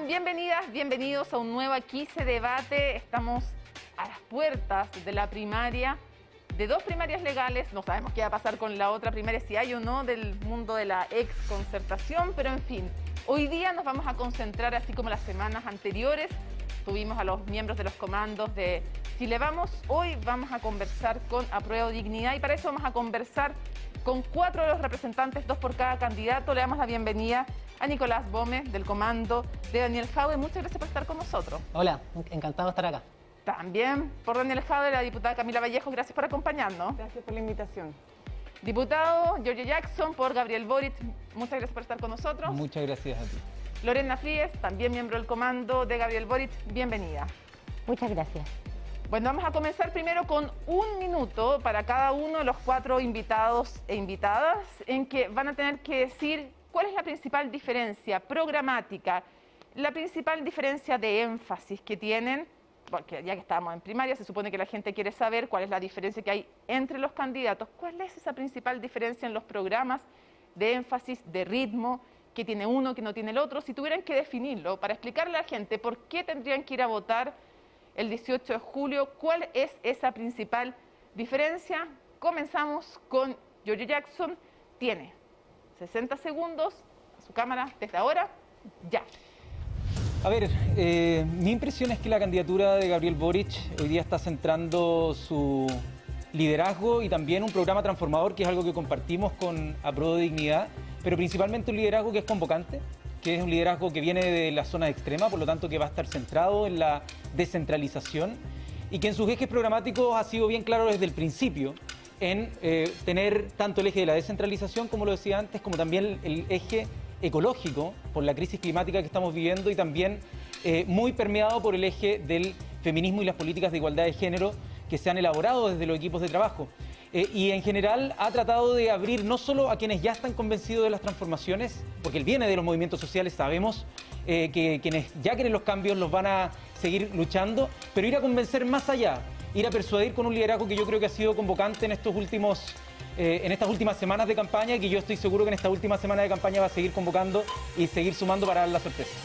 están? Bienvenidas, bienvenidos a un nuevo Aquí se debate. Estamos a las puertas de la primaria, de dos primarias legales. No sabemos qué va a pasar con la otra primaria, si hay o no, del mundo de la ex concertación, pero en fin. Hoy día nos vamos a concentrar, así como las semanas anteriores, tuvimos a los miembros de los comandos de Chile Vamos. Hoy vamos a conversar con Apruebo Dignidad y para eso vamos a conversar con 4 de los representantes, 2 por cada candidato. Le damos la bienvenida a Nicolás Gómez, del comando de Daniel Jadwe. Muchas gracias por estar con nosotros. Hola, encantado de estar acá. También por Daniel Jadwe, la diputada Camila Vallejo, gracias por acompañarnos. Gracias por la invitación. Diputado Giorgio Jackson, por Gabriel Boric, muchas gracias por estar con nosotros. Muchas gracias a ti. Lorena Fríes, también miembro del comando de Gabriel Boric, bienvenida. Muchas gracias. Bueno, vamos a comenzar primero con 1 minuto para cada uno de los 4 invitados e invitadas, en que van a tener que decir cuál es la principal diferencia programática, la principal diferencia de énfasis que tienen, porque ya que estamos en primaria, se supone que la gente quiere saber cuál es la diferencia que hay entre los candidatos, cuál es esa principal diferencia en los programas de énfasis, de ritmo, que tiene uno, que no tiene el otro. Si tuvieran que definirlo, para explicarle a la gente por qué tendrían que ir a votar el 18 de julio, ¿cuál es esa principal diferencia? Comenzamos con Giorgio Jackson. Tiene 60 segundos a su cámara desde ahora, ya. A ver, mi impresión es que la candidatura de Gabriel Boric hoy día está centrando su liderazgo y también un programa transformador, que es algo que compartimos con Apruebo Dignidad, pero principalmente un liderazgo que es convocante, que es un liderazgo que viene de la zona extrema, por lo tanto que va a estar centrado en la descentralización y que en sus ejes programáticos ha sido bien claro desde el principio en tener tanto el eje de la descentralización, como lo decía antes, como también el eje ecológico por la crisis climática que estamos viviendo y también muy permeado por el eje del feminismo y las políticas de igualdad de género que se han elaborado desde los equipos de trabajo. Y en general ha tratado de abrir no solo a quienes ya están convencidos de las transformaciones, porque él viene de los movimientos sociales, sabemos que quienes ya quieren los cambios los van a seguir luchando, pero ir a convencer más allá, ir a persuadir con un liderazgo que yo creo que ha sido convocante en estas últimas semanas de campaña y que yo estoy seguro que en esta última semana de campaña va a seguir convocando y seguir sumando para dar la sorpresa.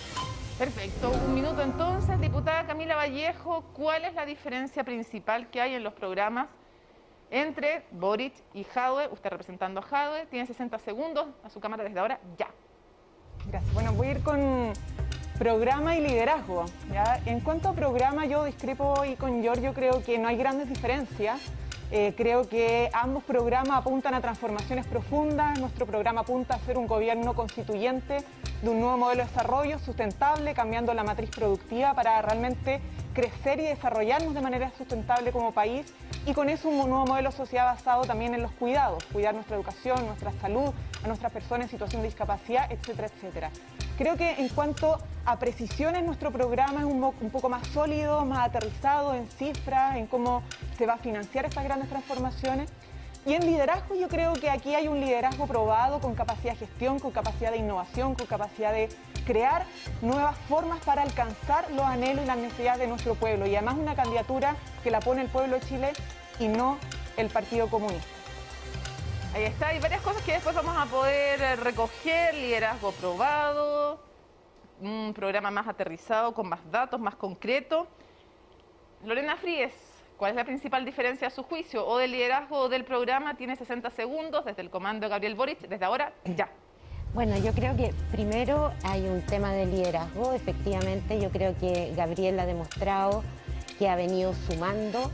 Perfecto, 1 minuto entonces. Diputada Camila Vallejo, ¿cuál es la diferencia principal que hay en los programas entre Boric y Jadwe? Usted representando a Jadwe, tiene 60 segundos a su cámara desde ahora, ya. Gracias. Bueno, voy a ir con programa y liderazgo, ¿ya? En cuanto a programa, yo discrepo hoy con Giorgio, creo que no hay grandes diferencias. Creo que ambos programas apuntan a transformaciones profundas. Nuestro programa apunta a ser un gobierno constituyente de un nuevo modelo de desarrollo sustentable, cambiando la matriz productiva para realmente crecer y desarrollarnos de manera sustentable como país, y con eso un nuevo modelo de sociedad basado también en los cuidados, cuidar nuestra educación, nuestra salud, a nuestras personas en situación de discapacidad, etcétera, etcétera. Creo que en cuanto a precisiones, nuestro programa es un poco más sólido, más aterrizado en cifras, en cómo se va a financiar estas grandes transformaciones. Y en liderazgo yo creo que aquí hay un liderazgo probado con capacidad de gestión, con capacidad de innovación, con capacidad de crear nuevas formas para alcanzar los anhelos y las necesidades de nuestro pueblo. Y además una candidatura que la pone el pueblo de Chile y no el Partido Comunista. Ahí está, hay varias cosas que después vamos a poder recoger: liderazgo probado, un programa más aterrizado, con más datos, más concreto. Lorena Fríes, ¿cuál es la principal diferencia a su juicio, o del liderazgo o del programa? Tiene 60 segundos desde el comando de Gabriel Boric, desde ahora, ya. Bueno, yo creo que primero hay un tema de liderazgo. Efectivamente, yo creo que Gabriel ha demostrado que ha venido sumando,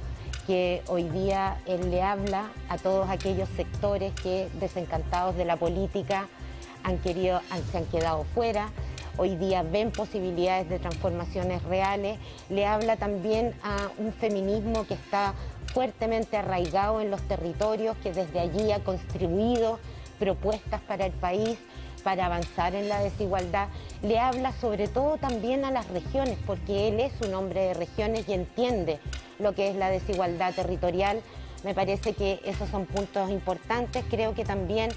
que hoy día él le habla a todos aquellos sectores que, desencantados de la política, se han quedado fuera. Hoy día ven posibilidades de transformaciones reales. Le habla también a un feminismo que está fuertemente arraigado en los territorios, que desde allí ha contribuido propuestas para el país, para avanzar en la desigualdad. Le habla sobre todo también a las regiones, porque él es un hombre de regiones y entiende lo que es la desigualdad territorial. Me parece que esos son puntos importantes. Creo que también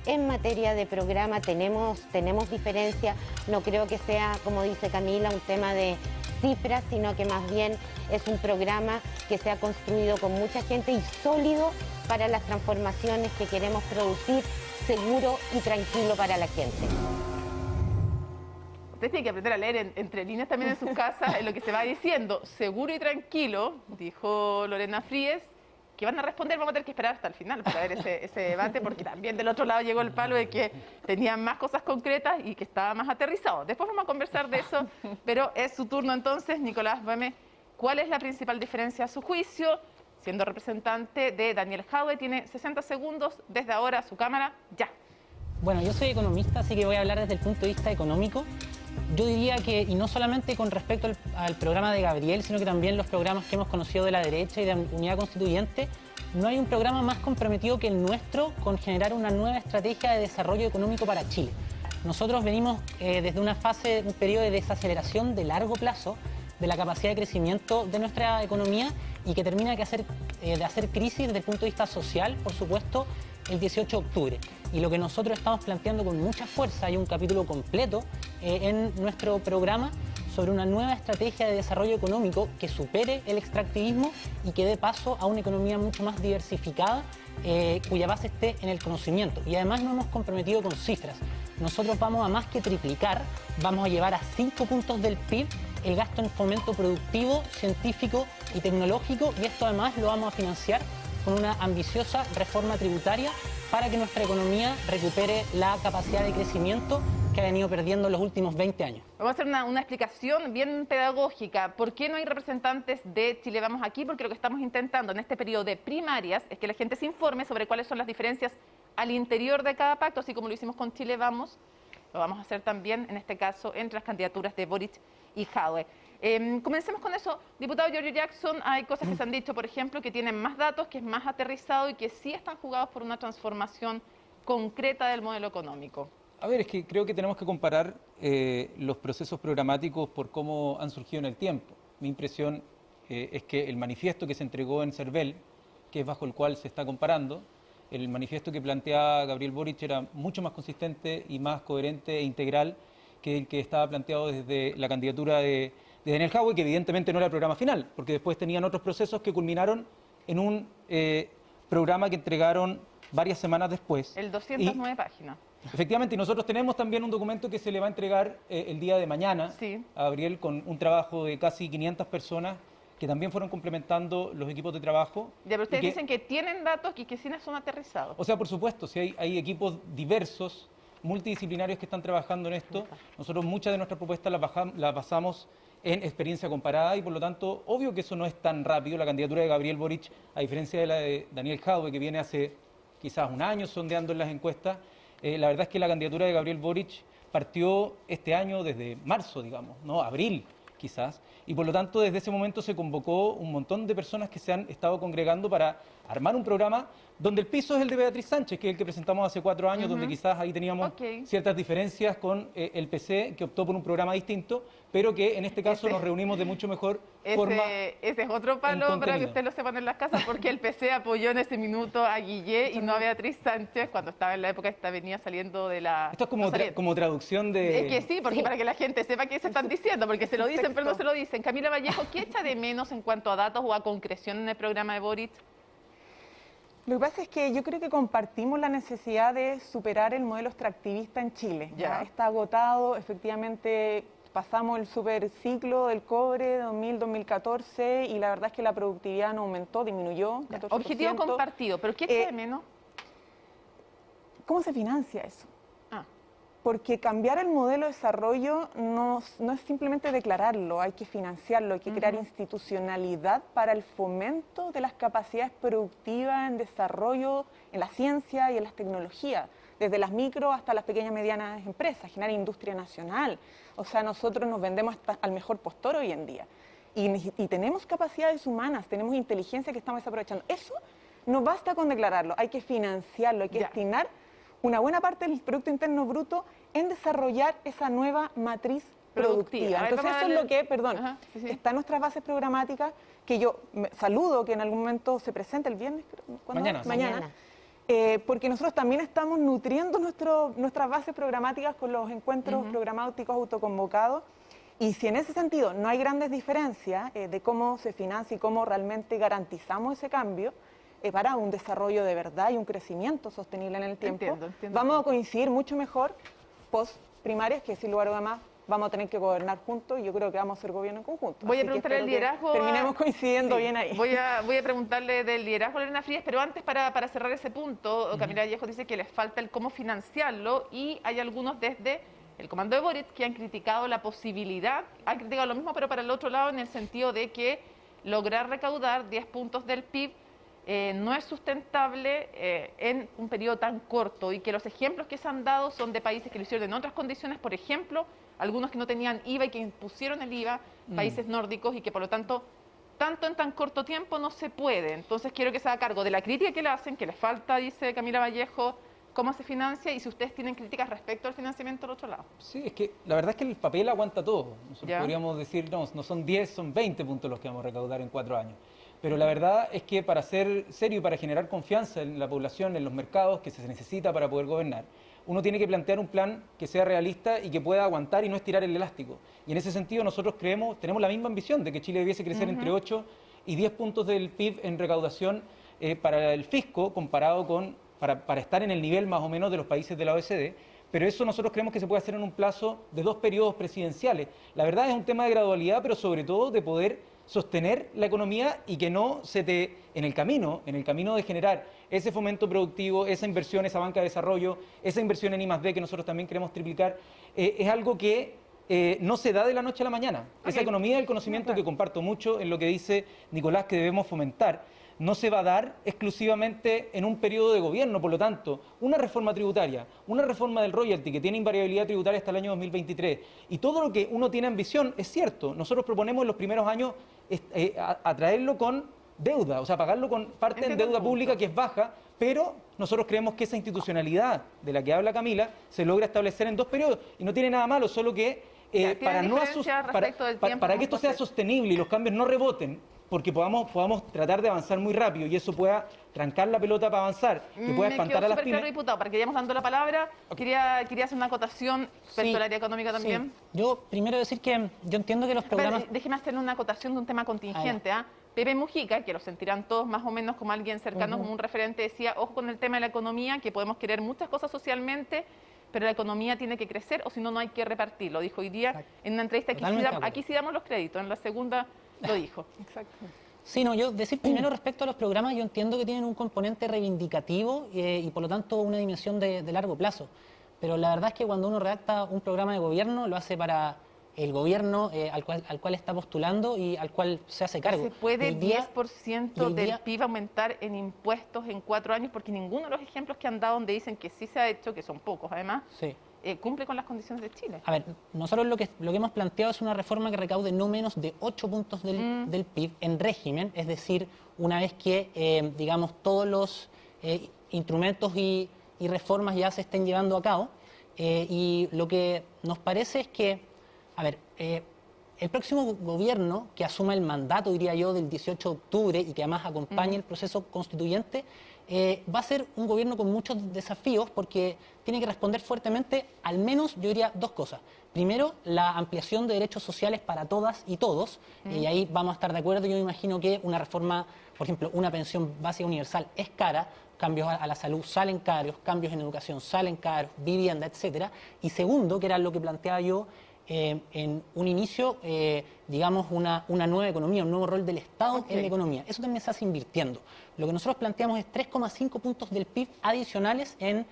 en materia de programa tenemos diferencias. No creo que sea, como dice Camila, un tema de cifras, sino que más bien es un programa que se ha construido con mucha gente y sólido para las transformaciones que queremos producir, seguro y tranquilo para la gente. Usted tiene que aprender a leer entre líneas también en sus casas, en lo que se va diciendo. Seguro y tranquilo, dijo Lorena Fríes, que van a responder. Vamos a tener que esperar hasta el final para ver ese debate, porque también del otro lado llegó el palo de que tenían más cosas concretas y que estaba más aterrizado. Después vamos a conversar de eso, pero es su turno entonces. Nicolás Boeme, ¿cuál es la principal diferencia a su juicio? Siendo representante de Daniel Jadwe, tiene 60 segundos desde ahora, su cámara, ya. Bueno, yo soy economista, así que voy a hablar desde el punto de vista económico. Yo diría que, y no solamente con respecto al programa de Gabriel, sino que también los programas que hemos conocido de la derecha y de Unidad Constituyente, no hay un programa más comprometido que el nuestro con generar una nueva estrategia de desarrollo económico para Chile. Nosotros venimos desde una fase, un periodo de desaceleración de largo plazo de la capacidad de crecimiento de nuestra economía y que termina de hacer crisis desde el punto de vista social, por supuesto, el 18 de octubre. Y lo que nosotros estamos planteando con mucha fuerza, hay un capítulo completo en nuestro programa sobre una nueva estrategia de desarrollo económico que supere el extractivismo y que dé paso a una economía mucho más diversificada, cuya base esté en el conocimiento. Y además nos hemos comprometido con cifras. Nosotros vamos a más que triplicar, vamos a llevar a 5 puntos del PIB el gasto en fomento productivo, científico y tecnológico, y esto además lo vamos a financiar con una ambiciosa reforma tributaria para que nuestra economía recupere la capacidad de crecimiento que ha venido perdiendo en los últimos 20 años. Vamos a hacer una explicación bien pedagógica. ¿Por qué no hay representantes de Chile Vamos aquí? Porque lo que estamos intentando en este periodo de primarias es que la gente se informe sobre cuáles son las diferencias al interior de cada pacto, así como lo hicimos con Chile Vamos, lo vamos a hacer también en este caso entre las candidaturas de Boric y Jadwe. Comencemos con eso. Diputado Giorgio Jackson, hay cosas que se han dicho, por ejemplo, que tienen más datos, que es más aterrizado y que sí están jugados por una transformación concreta del modelo económico. A ver, es que creo que tenemos que comparar los procesos programáticos por cómo han surgido en el tiempo. Mi impresión es que el manifiesto que se entregó en CERVEL, que es bajo el cual se está comparando, el manifiesto que planteaba Gabriel Boric era mucho más consistente y más coherente e integral que el que estaba planteado desde la candidatura de Daniel Jadwe, que evidentemente no era el programa final, porque después tenían otros procesos que culminaron en un programa que entregaron varias semanas después. El 209 páginas. Efectivamente, y nosotros tenemos también un documento que se le va a entregar el día de mañana a Gabriel con un trabajo de casi 500 personas que también fueron complementando los equipos de trabajo. Ya, pero ustedes dicen que tienen datos y que sí son aterrizados. O sea, por supuesto, si hay equipos diversos, multidisciplinarios que están trabajando en esto. Nosotros muchas de nuestras propuestas las basamos en experiencia comparada y por lo tanto, obvio que eso no es tan rápido. La candidatura de Gabriel Boric, a diferencia de la de Daniel Jadwe, que viene hace quizás un año sondeando en las encuestas, la verdad es que la candidatura de Gabriel Boric partió este año desde marzo, digamos, ¿no? Abril quizás, y por lo tanto desde ese momento se convocó un montón de personas que se han estado congregando para armar un programa donde el piso es el de Beatriz Sánchez, que es el que presentamos hace 4 años, donde quizás ahí teníamos ciertas diferencias con el PC, que optó por un programa distinto, pero que en este caso nos reunimos de mucho mejor forma. Ese es otro palo para que ustedes lo sepan en las casas, porque el PC apoyó en ese minuto a Guillé y no a Beatriz Sánchez cuando estaba en la época esta venía saliendo de la... Esto es como traducción de... Es que sí, porque para que la gente sepa qué se están diciendo, porque se lo dicen, pero no se lo dicen. Camila Vallejo, ¿qué echa de menos en cuanto a datos o a concreción en el programa de Boric? Lo que pasa es que yo creo que compartimos la necesidad de superar el modelo extractivista en Chile. Ya está agotado, efectivamente pasamos el superciclo del cobre 2000-2014 y la verdad es que la productividad no aumentó, disminuyó. 14%. Objetivo compartido, pero ¿qué echa de menos? ¿Cómo se financia eso? Porque cambiar el modelo de desarrollo no es simplemente declararlo, hay que financiarlo, hay que crear institucionalidad para el fomento de las capacidades productivas en desarrollo, en la ciencia y en las tecnologías, desde las micro hasta las pequeñas y medianas empresas, generar industria nacional. O sea, nosotros nos vendemos hasta al mejor postor hoy en día. Y tenemos capacidades humanas, tenemos inteligencia que estamos desaprovechando. Eso no basta con declararlo, hay que financiarlo, hay que destinar una buena parte del Producto Interno Bruto en desarrollar esa nueva matriz productiva. Entonces eso es lo que, está en nuestras bases programáticas, que yo saludo que en algún momento se presente el viernes. Mañana. Porque nosotros también estamos nutriendo nuestras bases programáticas con los encuentros programáticos autoconvocados. Y si en ese sentido no hay grandes diferencias de cómo se financia y cómo realmente garantizamos ese cambio, para un desarrollo de verdad y un crecimiento sostenible en el tiempo, vamos a coincidir mucho mejor post primarias, que sin lugar a dudas vamos a tener que gobernar juntos y yo creo que vamos a hacer gobierno en conjunto. Voy a Así que preguntarle el espero que liderazgo. terminemos coincidiendo bien ahí. Voy a preguntarle del liderazgo a Lorena Frías, pero antes para cerrar ese punto, Camila Vallejo dice que les falta el cómo financiarlo y hay algunos desde el comando de Boric que han criticado la posibilidad, han criticado lo mismo pero para el otro lado en el sentido de que lograr recaudar 10 puntos del PIB no es sustentable en un periodo tan corto y que los ejemplos que se han dado son de países que lo hicieron en otras condiciones, por ejemplo, algunos que no tenían IVA y que impusieron el IVA, países nórdicos y que por lo tanto en tan corto tiempo no se puede. Entonces quiero que se haga cargo de la crítica que le hacen, que les falta, dice Camila Vallejo, cómo se financia y si ustedes tienen críticas respecto al financiamiento del otro lado. Sí, es que la verdad es que el papel aguanta todo. Nosotros ¿Ya? podríamos decir, no son 10, son 20 puntos los que vamos a recaudar en 4 años. Pero la verdad es que para ser serio y para generar confianza en la población, en los mercados, que se necesita para poder gobernar, uno tiene que plantear un plan que sea realista y que pueda aguantar y no estirar el elástico. Y en ese sentido nosotros tenemos la misma ambición de que Chile debiese crecer entre 8 y 10 puntos del PIB en recaudación para el fisco comparado con, para estar en el nivel más o menos de los países de la OECD. Pero eso nosotros creemos que se puede hacer en un plazo de 2 periodos presidenciales. La verdad es un tema de gradualidad, pero sobre todo de poder sostener la economía y que no se te, en el camino de generar ese fomento productivo, esa inversión, esa banca de desarrollo, esa inversión en I+D que nosotros también queremos triplicar, es algo que no se da de la noche a la mañana. Esa economía del conocimiento que comparto mucho en lo que dice Nicolás que debemos fomentar, no se va a dar exclusivamente en un periodo de gobierno. Por lo tanto, una reforma tributaria, una reforma del royalty que tiene invariabilidad tributaria hasta el año 2023 y todo lo que uno tiene ambición, es cierto, nosotros proponemos en los primeros años atraerlo con deuda, o sea, pagarlo con parte en deuda pública que es baja, pero nosotros creemos que esa institucionalidad de la que habla Camila se logra establecer en 2 periodos y no tiene nada malo, solo que para que esto sea sostenible y los cambios no reboten, porque podamos tratar de avanzar muy rápido y eso pueda trancar la pelota para avanzar, que pueda espantar a las pymes. Claro, diputado, para que vayamos dando la palabra, quería hacer una acotación respecto al área económica también. Sí. Yo primero decir que yo entiendo que los programas... Déjeme hacer una acotación de un tema contingente. Pepe Mujica, que lo sentirán todos más o menos como alguien cercano, como un referente, decía, ojo con el tema de la economía, que podemos querer muchas cosas socialmente, pero la economía tiene que crecer o si no, no hay que repartir. Lo dijo hoy día en una entrevista, aquí sí damos los créditos, en la segunda lo dijo. Exacto. Sí, no, yo decir primero respecto a los programas, yo entiendo que tienen un componente reivindicativo y por lo tanto una dimensión de largo plazo. Pero la verdad es que cuando uno redacta un programa de gobierno, lo hace para el gobierno al cual está postulando y al cual se hace cargo. ¿Se puede 10% del PIB aumentar en impuestos en 4 años? Porque ninguno de los ejemplos que han dado donde dicen que sí se ha hecho, que son pocos además, cumple con las condiciones de Chile. A ver, nosotros lo que hemos planteado es una reforma que recaude no menos de 8 puntos del PIB en régimen, es decir, una vez que, digamos, todos los instrumentos y reformas ya se estén llevando a cabo. Y lo que nos parece es que, a ver, el próximo gobierno que asuma el mandato, diría yo, del 18 de octubre y que además acompañe el proceso constituyente, va a ser un gobierno con muchos desafíos porque tiene que responder fuertemente, al menos, yo diría, 2 cosas. Primero, la ampliación de derechos sociales para todas y todos, y ahí vamos a estar de acuerdo. Yo me imagino que una reforma, por ejemplo, una pensión básica universal es cara, cambios a la salud salen caros, cambios en educación salen caros, vivienda, etcétera. Y segundo, que era lo que planteaba yo, en un inicio, digamos, una nueva economía, un nuevo rol del Estado en la economía. Eso también se hace invirtiendo. Lo que nosotros planteamos es 3,5 puntos del PIB adicionales en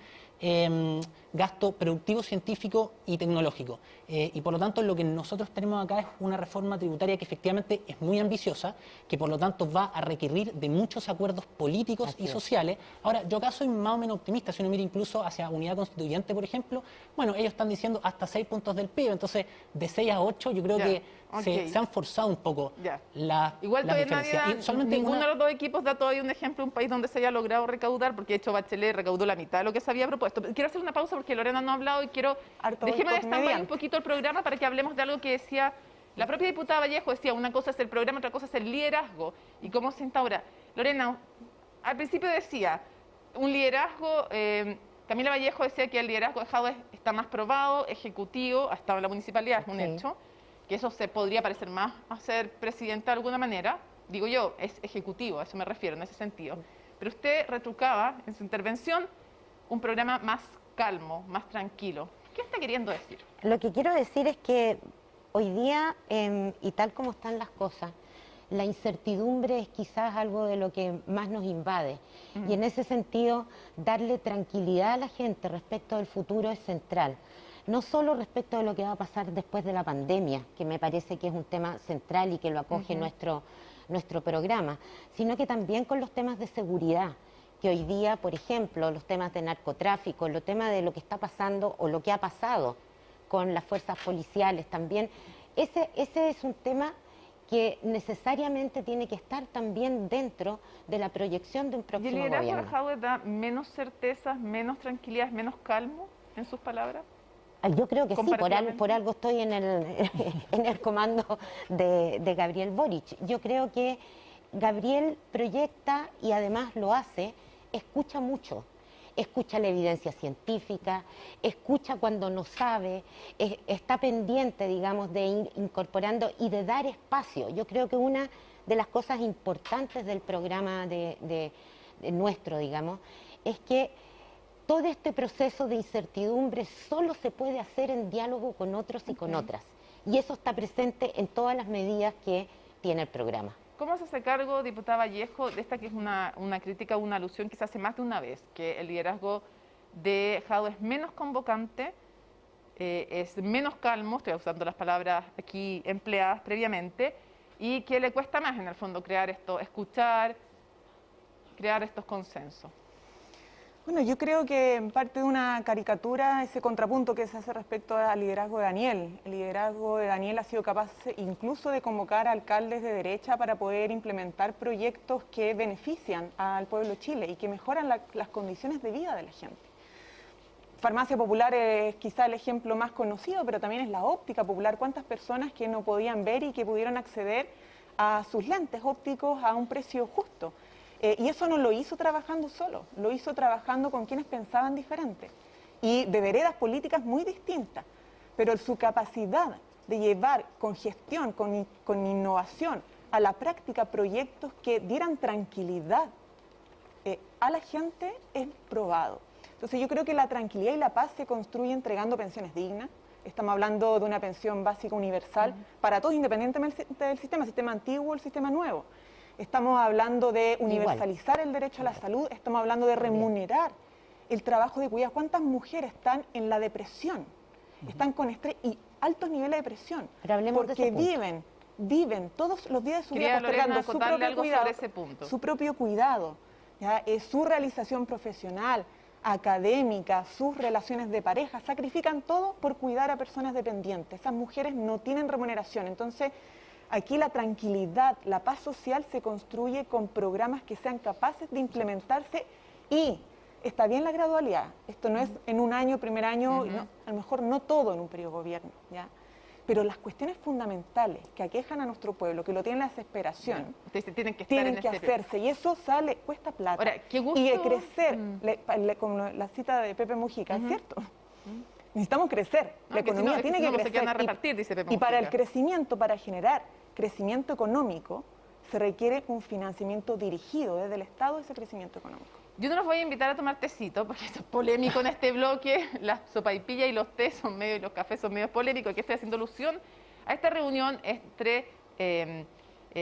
gasto productivo, científico y tecnológico. Y por lo tanto lo que nosotros tenemos acá es una reforma tributaria que efectivamente es muy ambiciosa, que por lo tanto va a requerir de muchos acuerdos políticos y sociales. Ahora, yo acá soy más o menos optimista, si uno mira incluso hacia Unidad Constituyente, por ejemplo, bueno, ellos están diciendo hasta 6 puntos del PIB, entonces de 6 a 8 yo creo que se han forzado un poco la diferencia. Ninguno de los 2 equipos da todavía un ejemplo de un país donde se haya logrado recaudar, porque de hecho Bachelet recaudó la mitad de lo que se había propuesto. Quiero hacer una pausa porque Lorena no ha hablado y quiero... Déjeme destacar un poquito el programa para que hablemos de algo que decía la propia diputada Vallejo. Decía, una cosa es el programa, otra cosa es el liderazgo y cómo se instaura. Lorena, al principio decía, un liderazgo... Camila Vallejo decía que el liderazgo de Jadwe está más probado, ejecutivo, ha estado en la municipalidad, es un hecho, que eso se podría parecer más a ser presidenta de alguna manera. Digo yo, es ejecutivo, a eso me refiero, en ese sentido. Pero usted retrucaba en su intervención un programa más calmo, más tranquilo. ¿Qué está queriendo decir? Lo que quiero decir es que hoy día, y tal como están las cosas, la incertidumbre es quizás algo de lo que más nos invade. Y en ese sentido, darle tranquilidad a la gente respecto del futuro es central. No solo respecto de lo que va a pasar después de la pandemia, que me parece que es un tema central y que lo acoge nuestro programa, sino que también con los temas de seguridad, que hoy día, por ejemplo, los temas de narcotráfico, los temas de lo que está pasando o lo que ha pasado con las fuerzas policiales también, ese es un tema que necesariamente tiene que estar también dentro de la proyección de un ¿Y el próximo liderazgo de gobierno. Jadwe da menos certezas, menos tranquilidad, menos calmo, en sus palabras? Yo creo que sí, Comparativamente. por algo estoy en el comando de Gabriel Boric. Yo creo que Gabriel proyecta y además lo hace, escucha mucho. Escucha la evidencia científica, escucha cuando no sabe, está pendiente, digamos, de ir incorporando y de dar espacio. Yo creo que una de las cosas importantes del programa de nuestro, digamos, es que todo este proceso de incertidumbre solo se puede hacer en diálogo con otros y con otras. Y eso está presente en todas las medidas que tiene el programa. ¿Cómo se hace cargo, diputada Vallejo, de esta que es una crítica, una alusión que se hace más de una vez, que el liderazgo de Jadwe es menos convocante, es menos calmo, estoy usando las palabras aquí empleadas previamente, y que le cuesta más en el fondo crear esto, escuchar, crear estos consensos? Bueno, yo creo que en parte de una caricatura ese contrapunto que se hace respecto al liderazgo de Daniel. El liderazgo de Daniel ha sido capaz incluso de convocar a alcaldes de derecha para poder implementar proyectos que benefician al pueblo de Chile y que mejoran las condiciones de vida de la gente. Farmacia Popular es quizá el ejemplo más conocido, pero también es la óptica popular. ¿Cuántas personas que no podían ver y que pudieron acceder a sus lentes ópticos a un precio justo? Y eso no lo hizo trabajando solo, lo hizo trabajando con quienes pensaban diferente y de veredas políticas muy distintas, pero su capacidad de llevar con gestión, con innovación a la práctica proyectos que dieran tranquilidad a la gente es probado. Entonces yo creo que la tranquilidad y la paz se construye entregando pensiones dignas. Estamos hablando de una pensión básica universal para todos, independientemente del sistema antiguo o el sistema nuevo. Estamos hablando de universalizar el derecho a la salud, estamos hablando de remunerar el trabajo de cuidado. ¿Cuántas mujeres están en la depresión? Están con estrés y altos niveles de depresión. Pero hablemos porque de ese viven todos los días de su Quería, vida postergando Lorena, su acotarle propio algo cuidado, sobre ese punto. su propio cuidado, ¿ya? Su realización profesional, académica, sus relaciones de pareja, sacrifican todo por cuidar a personas dependientes. Esas mujeres no tienen remuneración, entonces aquí la tranquilidad, la paz social se construye con programas que sean capaces de implementarse y está bien la gradualidad. Esto no es en un año, primer año, no, a lo mejor no todo en un periodo de gobierno, ¿ya? Pero las cuestiones fundamentales que aquejan a nuestro pueblo, que lo tienen la desesperación, Tienen que estar tienen en que este hacerse y eso sale, cuesta plata. Ahora, qué gusto. Y de crecer, como la cita de Pepe Mujica, es cierto. Necesitamos crecer, la que si economía no, tiene si que no, se crecer. quedan a repartir, dice Pepe y para el Mujica. crecimiento, para generar crecimiento económico, se requiere un financiamiento dirigido desde el Estado, ese crecimiento económico. Yo no los voy a invitar a tomar tecito, porque eso es polémico en este bloque. Las sopaipillas y los tés son medio, y los cafés son medio polémicos. Aquí estoy haciendo alusión a esta reunión entre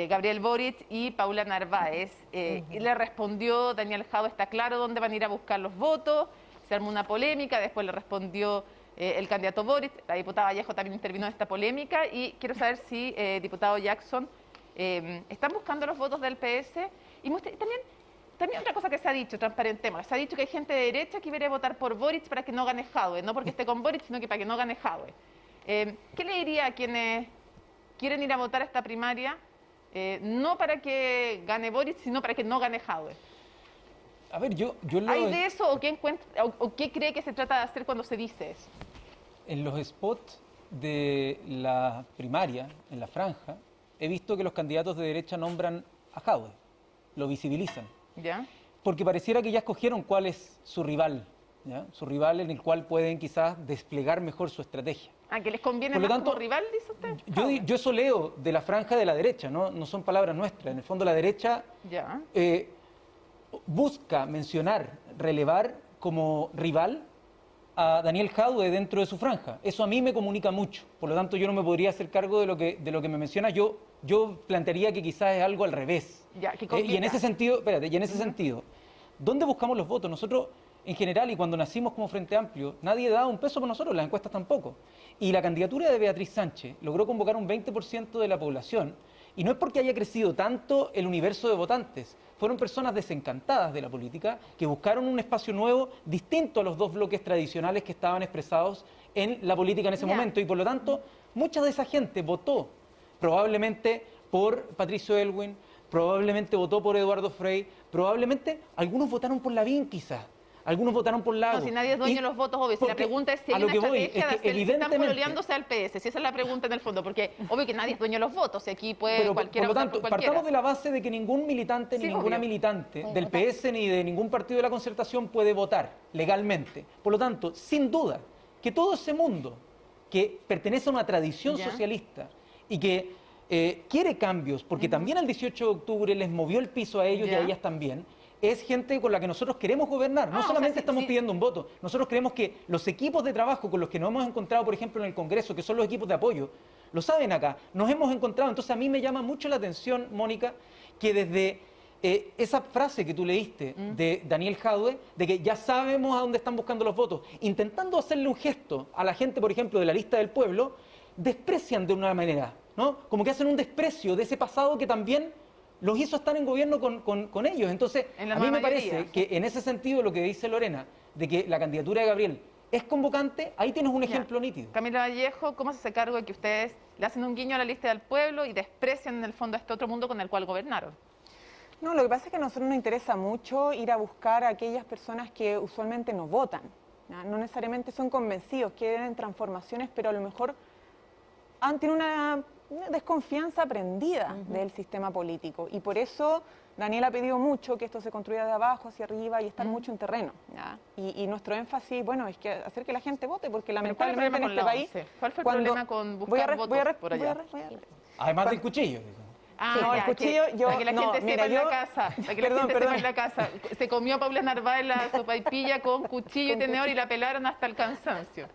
Gabriel Boric y Paula Narváez. Y le respondió Daniel Jadwe, está claro dónde van a ir a buscar los votos. Se armó una polémica, después le respondió el candidato Boric. La diputada Vallejo también intervino en esta polémica. Y quiero saber si, diputado Jackson, están buscando los votos del PS. Y también otra cosa que se ha dicho, transparentemos, se ha dicho que hay gente de derecha que quiere votar por Boric para que no gane Jadwe, no porque esté con Boric, sino que para que no gane Jadwe. ¿Qué le diría a quienes quieren ir a votar a esta primaria, no para que gane Boric, sino para que no gane Jadwe? A ver, yo ¿Hay de eso o qué cree que se trata de hacer cuando se dice eso? en los spots de la primaria, en la franja, he visto que los candidatos de derecha nombran a Jadwe, lo visibilizan. ¿Ya? Porque pareciera que ya escogieron cuál es su rival, ¿ya? Su rival en el cual pueden quizás desplegar mejor su estrategia. ¿Que les conviene Por lo más tanto, como rival, dice usted? Yo eso leo de la franja de la derecha, no son palabras nuestras. En el fondo la derecha Ya. busca mencionar, relevar como rival a Daniel Jadue dentro de su franja. Eso a mí me comunica mucho. Por lo tanto, yo no me podría hacer cargo de lo que me menciona. Yo plantearía que quizás es algo al revés. Ya, que Y en ese sentido, sentido, ¿dónde buscamos los votos? Nosotros, en general, y cuando nacimos como Frente Amplio, nadie daba un peso por nosotros, las encuestas tampoco. Y la candidatura de Beatriz Sánchez logró convocar un 20% de la población, y no es porque haya crecido tanto el universo de votantes. Fueron personas desencantadas de la política que buscaron un espacio nuevo distinto a los dos bloques tradicionales que estaban expresados en la política en ese momento. Y por lo tanto, mucha de esa gente votó probablemente por Patricio Aylwin, probablemente votó por Eduardo Frei, probablemente algunos votaron por Lavín quizás. Algunos votaron por Lagos. No, si nadie es dueño de los votos, obvio. Si la pregunta es si hay una estrategia de hacer que están pololeándose al PS. Si esa es la pregunta en el fondo. Porque obvio que nadie es dueño de los votos. Y aquí puede cualquiera votar por cualquiera. Partamos de la base de que ningún militante ni ninguna militante del PS ni de ningún partido de la Concertación puede votar legalmente. Por lo tanto, sin duda, que todo ese mundo que pertenece a una tradición socialista y que quiere cambios, porque también el 18 de octubre les movió el piso a ellos y a ellas también, es gente con la que nosotros queremos gobernar. No solamente estamos pidiendo un voto, nosotros creemos que los equipos de trabajo con los que nos hemos encontrado, por ejemplo, en el Congreso, que son los equipos de apoyo, lo saben acá, nos hemos encontrado. Entonces a mí me llama mucho la atención, Mónica, que desde esa frase que tú leíste de Daniel Jadue, de que ya sabemos a dónde están buscando los votos, intentando hacerle un gesto a la gente, por ejemplo, de la lista del pueblo, desprecian de una manera, ¿no? Como que hacen un desprecio de ese pasado que también los hizo estar en gobierno con ellos. Entonces, a mí me parece que en ese sentido lo que dice Lorena, de que la candidatura de Gabriel es convocante, ahí tienes un ejemplo nítido. Camila Vallejo, ¿cómo se hace cargo de que ustedes le hacen un guiño a la lista del pueblo y desprecian en el fondo a este otro mundo con el cual gobernaron? No, lo que pasa es que a nosotros nos interesa mucho ir a buscar a aquellas personas que usualmente no votan. No necesariamente son convencidos, quieren transformaciones, pero a lo mejor tienen una desconfianza aprendida del sistema político, y por eso Daniel ha pedido mucho que esto se construya de abajo hacia arriba y estar mucho en terreno, ¿ya? Y nuestro énfasis, bueno, es que hacer que la gente vote, porque lamentablemente en este país... ¿Cuál fue el problema con buscar votos por allá? Además del cuchillo. No, el cuchillo, yo... Para que la gente sepa en la casa, para que la gente sepa en la casa, se comió Paula Narváez la sopaipilla con cuchillo y tenedor y la pelaron hasta el cansancio.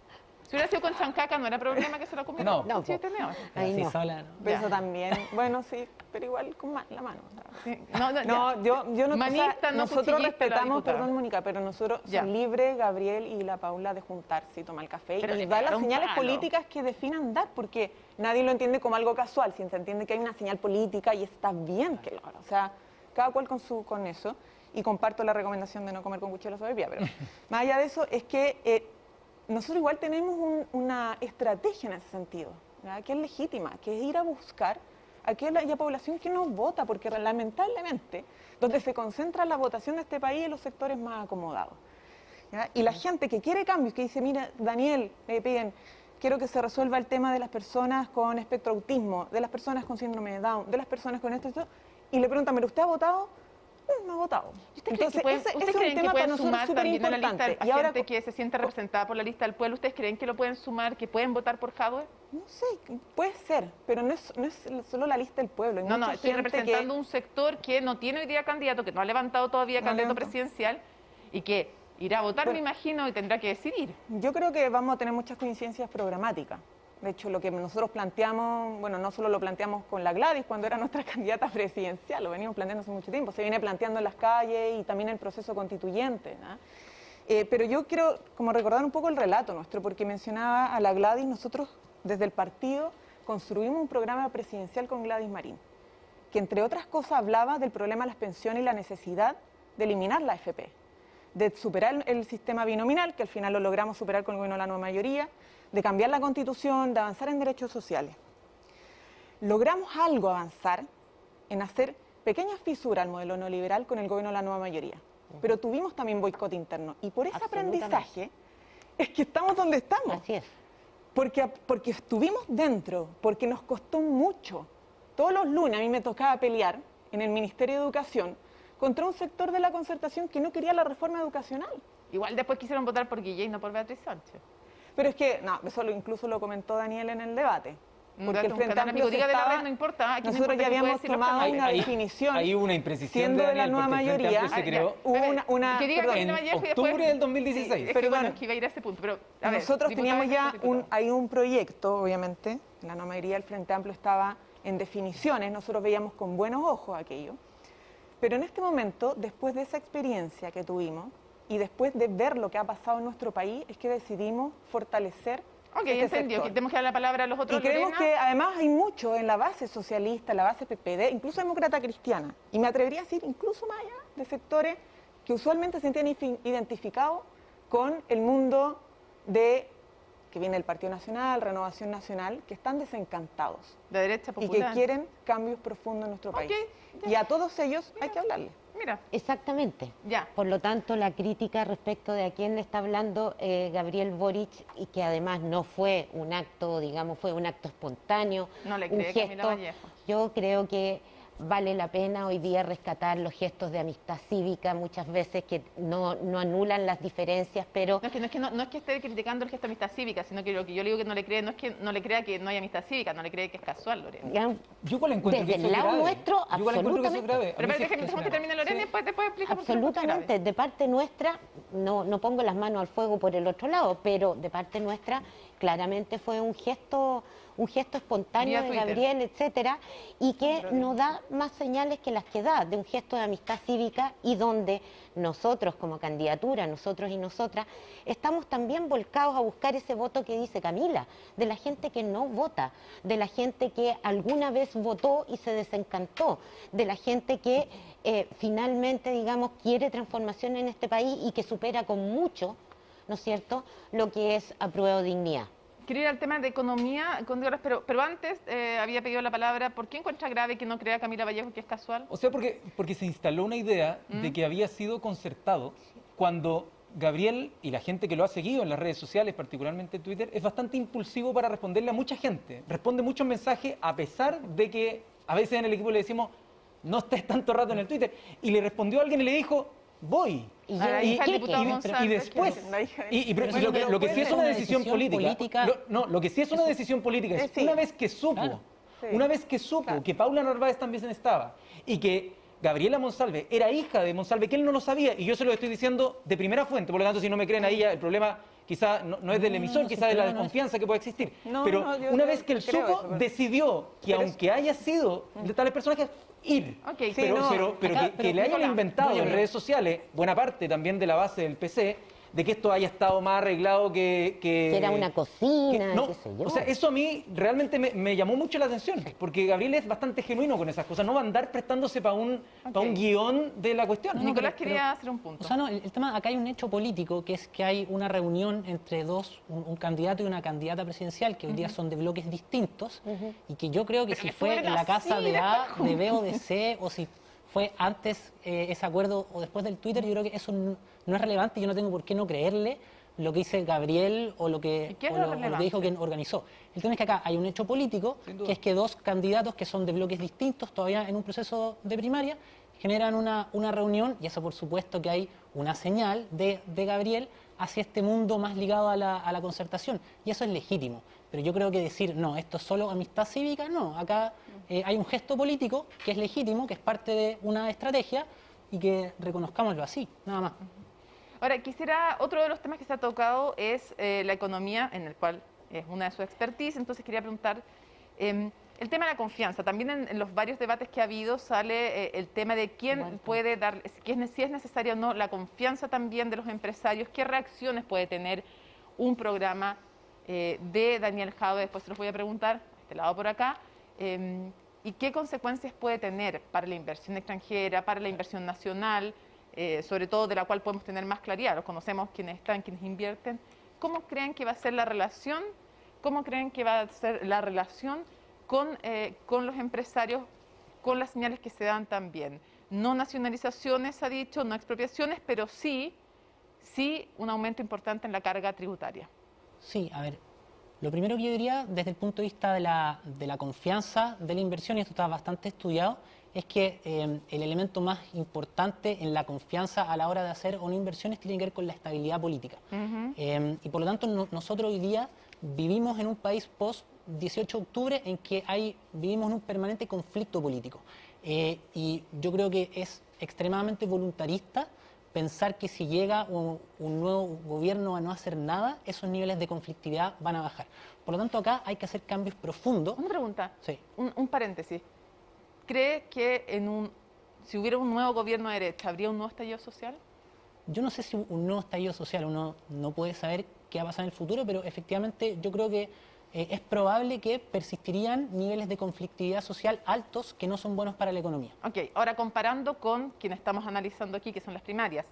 Si hubiera sido con chancaca, ¿no era problema que se la comiera con cuchillo y tenedor? Ahí no. Sola, ¿no? Eso también, bueno, sí, pero igual con la mano. Sí. Yo no... Manista, no nosotros cuchillista, respetamos, perdón, Mónica, pero nosotros son libres, Gabriel y la Paula, de juntarse y tomar café y dar las señales políticas que definan dar, porque nadie lo entiende como algo casual, si se entiende que hay una señal política y está bien que lo haga. O sea, cada cual con eso, y comparto la recomendación de no comer con cuchillo la sopaipilla, pero más allá de eso es que nosotros igual tenemos una estrategia en ese sentido, ¿verdad? Que es legítima, que es ir a buscar a aquella población que no vota, porque lamentablemente donde se concentra la votación de este país es los sectores más acomodados, ¿ya? Y la gente que quiere cambios, que dice, mira, Daniel, me piden, quiero que se resuelva el tema de las personas con espectro autismo, de las personas con síndrome de Down, de las personas con esto, y le preguntan, ¿pero usted ha votado? No ha votado. ¿Ustedes creen que pueden sumar también a la lista de gente que se siente representada por la lista del pueblo? ¿Ustedes creen que lo pueden sumar, que pueden votar por Jadue? No sé, puede ser, pero no es solo la lista del pueblo. No, estoy representando un sector que no tiene hoy día candidato, que no ha levantado todavía candidato presidencial y que irá a votar, me imagino, y tendrá que decidir. Yo creo que vamos a tener muchas coincidencias programáticas. De hecho, lo que nosotros planteamos, bueno, no solo lo planteamos con la Gladys cuando era nuestra candidata presidencial, lo venimos planteando hace mucho tiempo, se viene planteando en las calles y también en el proceso constituyente, ¿no? Pero yo quiero como recordar un poco el relato nuestro, porque mencionaba a la Gladys. Nosotros desde el partido construimos un programa presidencial con Gladys Marín, que entre otras cosas hablaba del problema de las pensiones y la necesidad de eliminar la AFP, de superar el sistema binominal, que al final lo logramos superar con el gobierno de la nueva mayoría, de cambiar la Constitución, de avanzar en derechos sociales. Logramos algo avanzar en hacer pequeñas fisuras al modelo neoliberal con el gobierno de la nueva mayoría, pero tuvimos también boicot interno, y por ese aprendizaje es que estamos donde estamos. Así es. Porque estuvimos dentro, porque nos costó mucho. Todos los lunes a mí me tocaba pelear en el Ministerio de Educación contra un sector de la Concertación que no quería la reforma educacional. Igual después quisieron votar por Guille y no por Beatriz Sánchez. Pero es que, no, eso incluso lo comentó Daniel en el debate. porque el Frente Amplio diga de la estaba, red, no importa. Aquí no nosotros importa ya que puede habíamos decir los tomado canales. una definición, Hay una imprecisión siendo de la Daniel, nueva porque el Frente mayoría, Amplio se creó Que diga perdón, Camila en Vallejo y después... octubre del 2016. Sí, es que, Perdón. bueno, es que iba a ir a ese punto, pero a ver, nosotros diputada, teníamos ya diputada. hay un proyecto, obviamente, la nueva mayoría del Frente Amplio estaba en definiciones, nosotros veíamos con buenos ojos aquello, pero en este momento, después de esa experiencia que tuvimos y después de ver lo que ha pasado en nuestro país, es que decidimos fortalecer Ok, este entendió, sector. que tenemos que dar la palabra a los otros. Y creemos Lorena. que además hay mucho en la base socialista, en la base PPD, incluso demócrata cristiana. Y me atrevería a decir incluso más allá de sectores que usualmente se sienten identificados con el mundo que viene del Partido Nacional, Renovación Nacional, que están desencantados De derecha y popular. que quieren cambios profundos en nuestro país. ya. Y a todos ellos hay que hablarles. Mira, Exactamente. ya. Por lo tanto, la crítica respecto de a quién le está hablando Gabriel Boric, y que además no fue un acto, digamos, fue un acto espontáneo, No le un cree Camila Vallejo. yo creo que vale la pena hoy día rescatar los gestos de amistad cívica, muchas veces que no anulan las diferencias, pero No es que esté criticando el gesto de amistad cívica, sino que lo que yo le digo que no le cree, no es que no le crea que no hay amistad cívica, no le cree que es casual, Lorena. ya, Yo igual encuentro Desde que eso el es lado grave. nuestro, Yo igual encuentro que eso es absolutamente. grave. A mí Pero sí déjame es que grave. termine Lorena y después explica por qué no es absolutamente, grave. de parte nuestra, no pongo las manos al fuego por el otro lado, pero de parte nuestra claramente fue un gesto espontáneo Vía de Twitter. Gabriel, etcétera, y que no da más señales que las que da de un gesto de amistad cívica, y donde nosotros como candidatura, nosotros y nosotras, estamos también volcados a buscar ese voto que dice Camila, de la gente que no vota, de la gente que alguna vez votó y se desencantó, de la gente que finalmente, digamos, quiere transformación en este país y que supera con mucho, ¿no es cierto?, lo que es apruebo dignidad. Quiero ir al tema de economía, pero antes había pedido la palabra. ¿Por qué encuentra grave que no crea Camila Vallejo que es casual? O sea, porque se instaló una idea de que había sido concertado cuando Gabriel y la gente que lo ha seguido en las redes sociales, particularmente en Twitter, es bastante impulsivo para responderle a mucha gente. Responde muchos mensajes a pesar de que a veces en el equipo le decimos no estés tanto rato en el Twitter. Y le respondió a alguien y le dijo, voy. Y A la hija del ¿qué? diputado González, Y después, La hija de- lo que sí es una decisión política, lo que sí es una decisión política es Sí. una vez que supo, Claro. Sí. una vez que supo Claro. que Paula Narváez también estaba y que Gabriela Monsalve era hija de Monsalve, que él no lo sabía, y yo se lo estoy diciendo de primera fuente, por lo tanto, si no me creen ahí, ya el problema quizá no es del emisor, quizá de la desconfianza que puede existir. No, Pero no, yo una vez que él creo supo, eso, pero- decidió que pero aunque haya sido de tales personajes, ir. Ok, Sí, Pero, no, pero acá- que pero le hayan Nicolás, inventado en redes sociales, buena parte también de la base del PC, de que esto haya estado más arreglado Que era una cocina, no, qué sé yo. o sea, eso a mí realmente me llamó mucho la atención, porque Gabriel es bastante genuino con esas cosas, no va a andar prestándose para un guión de la cuestión. Nicolás pero- quería hacer un punto. O sea, no, el tema, acá hay un hecho político, que es que hay una reunión entre un candidato y una candidata presidencial, que hoy día son de bloques distintos, y que yo creo que si fue en la casa de A, de B o de C, o si fue antes ese acuerdo o después del Twitter, yo creo que eso no es relevante, yo no tengo por qué no creerle lo que dice Gabriel o lo ¿Y que, qué es o lo lo que relevante? dijo quien organizó. El tema es que acá hay un hecho político, Sin duda. que es que dos candidatos que son de bloques distintos, todavía en un proceso de primaria, generan una reunión, y eso por supuesto que hay una señal de Gabriel hacia este mundo más ligado a la concertación, y eso es legítimo. Pero yo creo que decir, no, esto es solo amistad cívica, no, acá hay un gesto político que es legítimo, que es parte de una estrategia, y que reconozcámoslo así, nada más. Ahora, otro de los temas que se ha tocado es la economía, en el cual es una de sus expertise, entonces quería preguntar, el tema de la confianza, también en los varios debates que ha habido sale el tema de quién puede dar, si es necesaria o no la confianza también de los empresarios, qué reacciones puede tener un programa de Daniel Jadwe, después se los voy a preguntar, a este lado por acá, y qué consecuencias puede tener para la inversión extranjera, para la inversión nacional, sobre todo de la cual podemos tener más claridad, los conocemos quienes están, quienes invierten. ¿Cómo creen que va a ser la relación? ¿Cómo creen que va a ser la relación con los empresarios, con las señales que se dan también? No nacionalizaciones, ha dicho, no expropiaciones, pero sí un aumento importante en la carga tributaria. Sí, a ver, lo primero que yo diría desde el punto de vista de la confianza de la inversión, y esto está bastante estudiado, es que el elemento más importante en la confianza a la hora de hacer o no inversiones tiene que ver con la estabilidad política. Y por lo tanto nosotros hoy día vivimos en un país post 18 de octubre en que vivimos en un permanente conflicto político. Y yo creo que es extremadamente voluntarista pensar que si llega un nuevo gobierno a no hacer nada, esos niveles de conflictividad van a bajar. Por lo tanto, acá hay que hacer cambios profundos. Una pregunta, Sí. un paréntesis. ¿Cree que si hubiera un nuevo gobierno de derecha, habría un nuevo estallido social? Yo no sé si un nuevo estallido social, uno no puede saber qué va a pasar en el futuro, pero efectivamente yo creo que es probable que persistirían niveles de conflictividad social altos que no son buenos para la economía. Ok, ahora comparando con quien estamos analizando aquí, que son las primarias,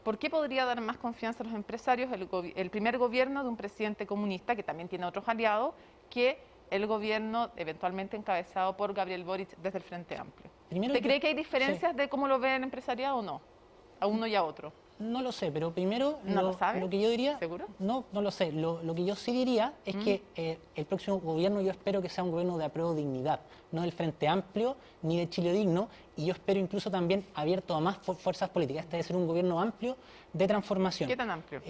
¿por qué podría dar más confianza a los empresarios el primer gobierno de un presidente comunista, que también tiene otros aliados, que el gobierno eventualmente encabezado por Gabriel Boric desde el Frente Amplio? Primero ¿Te cree que hay diferencias de cómo lo ve el empresariado o no? A uno y a otro. No lo sé, pero primero ¿No lo sabe? lo que yo diría... ¿Seguro? No lo sé. Lo que yo sí diría es que el próximo gobierno yo espero que sea un gobierno de apruebo dignidad, no del Frente Amplio ni de Chile Digno, y yo espero incluso también abierto a más fuerzas políticas. Este debe ser un gobierno amplio de transformación. ¿Qué tan amplio?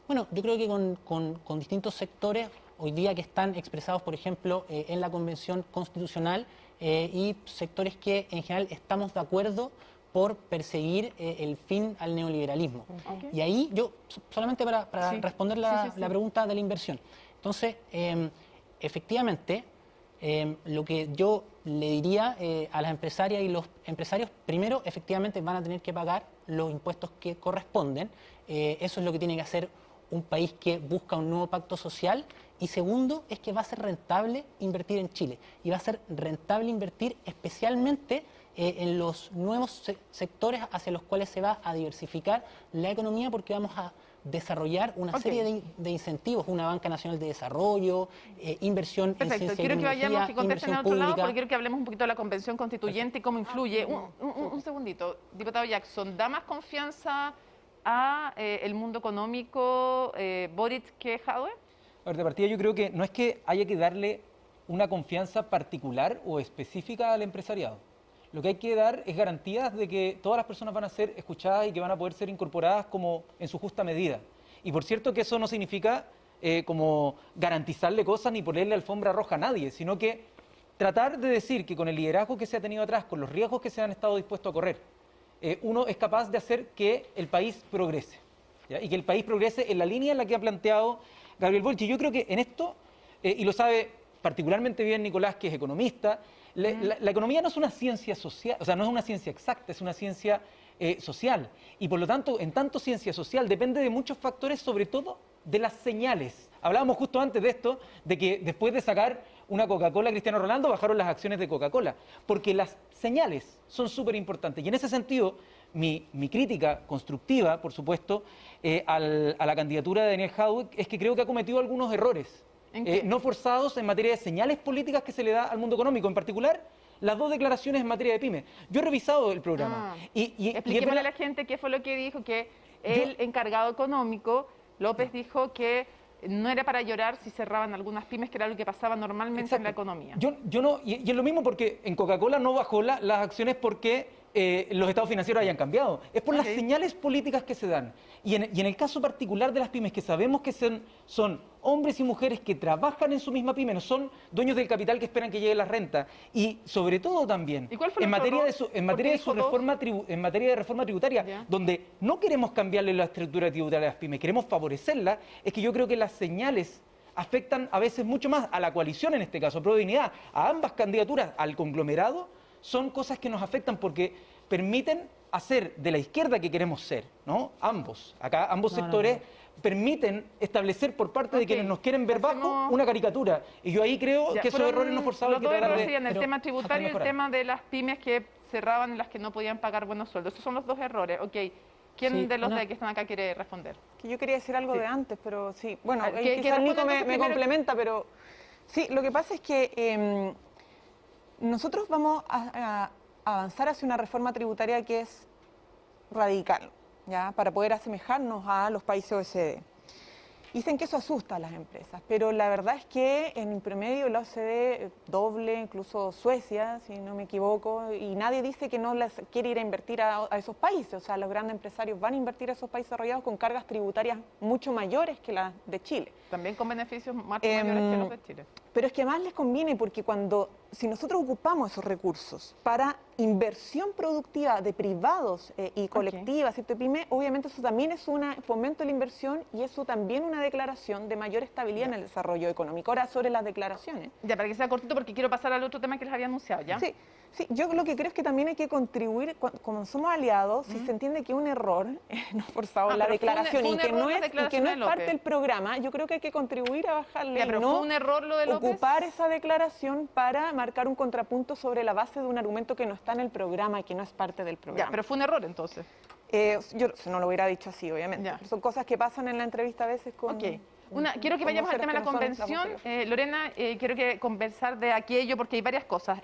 Bueno, yo creo que con distintos sectores hoy día que están expresados, por ejemplo, en la Convención Constitucional y sectores que en general estamos de acuerdo por perseguir el fin al neoliberalismo. Okay. Y ahí yo, solamente para Sí. responder Sí. la pregunta de la inversión. Entonces, efectivamente, lo que yo le diría a las empresarias y los empresarios, primero, efectivamente van a tener que pagar los impuestos que corresponden. Eso es lo que tiene que hacer un país que busca un nuevo pacto social. Y segundo, es que va a ser rentable invertir en Chile. Y va a ser rentable invertir especialmente en los nuevos sectores hacia los cuales se va a diversificar la economía, porque vamos a desarrollar una serie de incentivos, una banca nacional de desarrollo, inversión en Perfecto, ciencia y quiero que tecnología, vayamos, que contesten al otro lado, pública. porque quiero que hablemos un poquito de la Convención Constituyente y cómo influye. Un segundito, diputado Jackson, ¿da más confianza a el mundo económico Boric que Jadwe? A ver, de partida yo creo que no es que haya que darle una confianza particular o específica al empresariado. Lo que hay que dar es garantías de que todas las personas van a ser escuchadas y que van a poder ser incorporadas como en su justa medida. Y por cierto que eso no significa como garantizarle cosas ni ponerle alfombra roja a nadie, sino que tratar de decir que con el liderazgo que se ha tenido atrás, con los riesgos que se han estado dispuestos a correr, uno es capaz de hacer que el país progrese, ¿ya? Y que el país progrese en la línea en la que ha planteado Gabriel Boric. Y yo creo que en esto, y lo sabe particularmente bien Nicolás, que es economista, la economía no es una ciencia social, o sea, no es una ciencia exacta, es una ciencia social. Y por lo tanto, en tanto ciencia social, depende de muchos factores, sobre todo de las señales. Hablábamos justo antes de esto, de que después de sacar una Coca-Cola Cristiano Ronaldo, bajaron las acciones de Coca-Cola, porque las señales son súper importantes. Y en ese sentido, mi crítica constructiva, por supuesto, a la candidatura de Daniel Jadwe es que creo que ha cometido algunos errores no forzados en materia de señales políticas que se le da al mundo económico, en particular las dos declaraciones en materia de pymes. Yo he revisado el programa. Expliquémosle a la gente qué fue lo que dijo, que el encargado económico, López, dijo que no era para llorar si cerraban algunas pymes, que era lo que pasaba normalmente en la economía. Yo no, y es lo mismo porque en Coca-Cola no bajó las acciones porque los estados financieros hayan cambiado. Es por las señales políticas que se dan. Y en el caso particular de las pymes, que sabemos que son hombres y mujeres que trabajan en su misma pyme, no son dueños del capital que esperan que llegue la renta. Y sobre todo también, en materia de reforma tributaria, donde no queremos cambiarle la estructura tributaria a las pymes, queremos favorecerla, es que yo creo que las señales afectan a veces mucho más a la coalición, en este caso, Pro Dignidad, a ambas candidaturas, al conglomerado, son cosas que nos afectan porque permiten hacer de la izquierda que queremos ser, ¿no? Ambos sectores permiten establecer por parte de quienes nos quieren ver bajo una caricatura. Y yo ahí creo que esos errores no forzados hay que tratar de... serían el tema tributario y el tema de las pymes que cerraban en las que no podían pagar buenos sueldos. Esos son los dos errores. Ok, ¿quién de los de que están acá quiere responder? Que yo quería decir algo de antes, pero sí. Bueno, que quizás Nico me primero... complementa, pero sí, lo que pasa es que nosotros vamos a avanzar hacia una reforma tributaria que es radical, ¿ya? Para poder asemejarnos a los países OECD. Dicen que eso asusta a las empresas, pero la verdad es que en promedio la OCDE doble, incluso Suecia, si no me equivoco, y nadie dice que no les quiere ir a invertir a esos países. O sea, los grandes empresarios van a invertir a esos países desarrollados con cargas tributarias mucho mayores que las de Chile. También con beneficios más mayores que los de Chile. Pero es que más les conviene porque si nosotros ocupamos esos recursos para inversión productiva de privados y colectivas, ¿cierto? PYME, obviamente eso también es un fomento de la inversión y eso también una declaración de mayor estabilidad en el desarrollo económico. Ahora, sobre las declaraciones. Ya, para que sea cortito, porque quiero pasar al otro tema que les había anunciado, ¿ya? Sí, yo lo que creo es que también hay que contribuir, como somos aliados, si se entiende que un error, no forzado la declaración, y que no es parte del programa, yo creo que hay que contribuir a bajarle ya, pero no fue un error lo de López. Ocupar esa declaración para marcar un contrapunto sobre la base de un argumento que no está en el programa y que no es parte del programa. Ya, pero fue un error entonces. Yo no lo hubiera dicho así, obviamente. Son cosas que pasan en la entrevista a veces con... Quiero que vayamos al tema de la convención. Lorena, quiero que conversar de aquello porque hay varias cosas.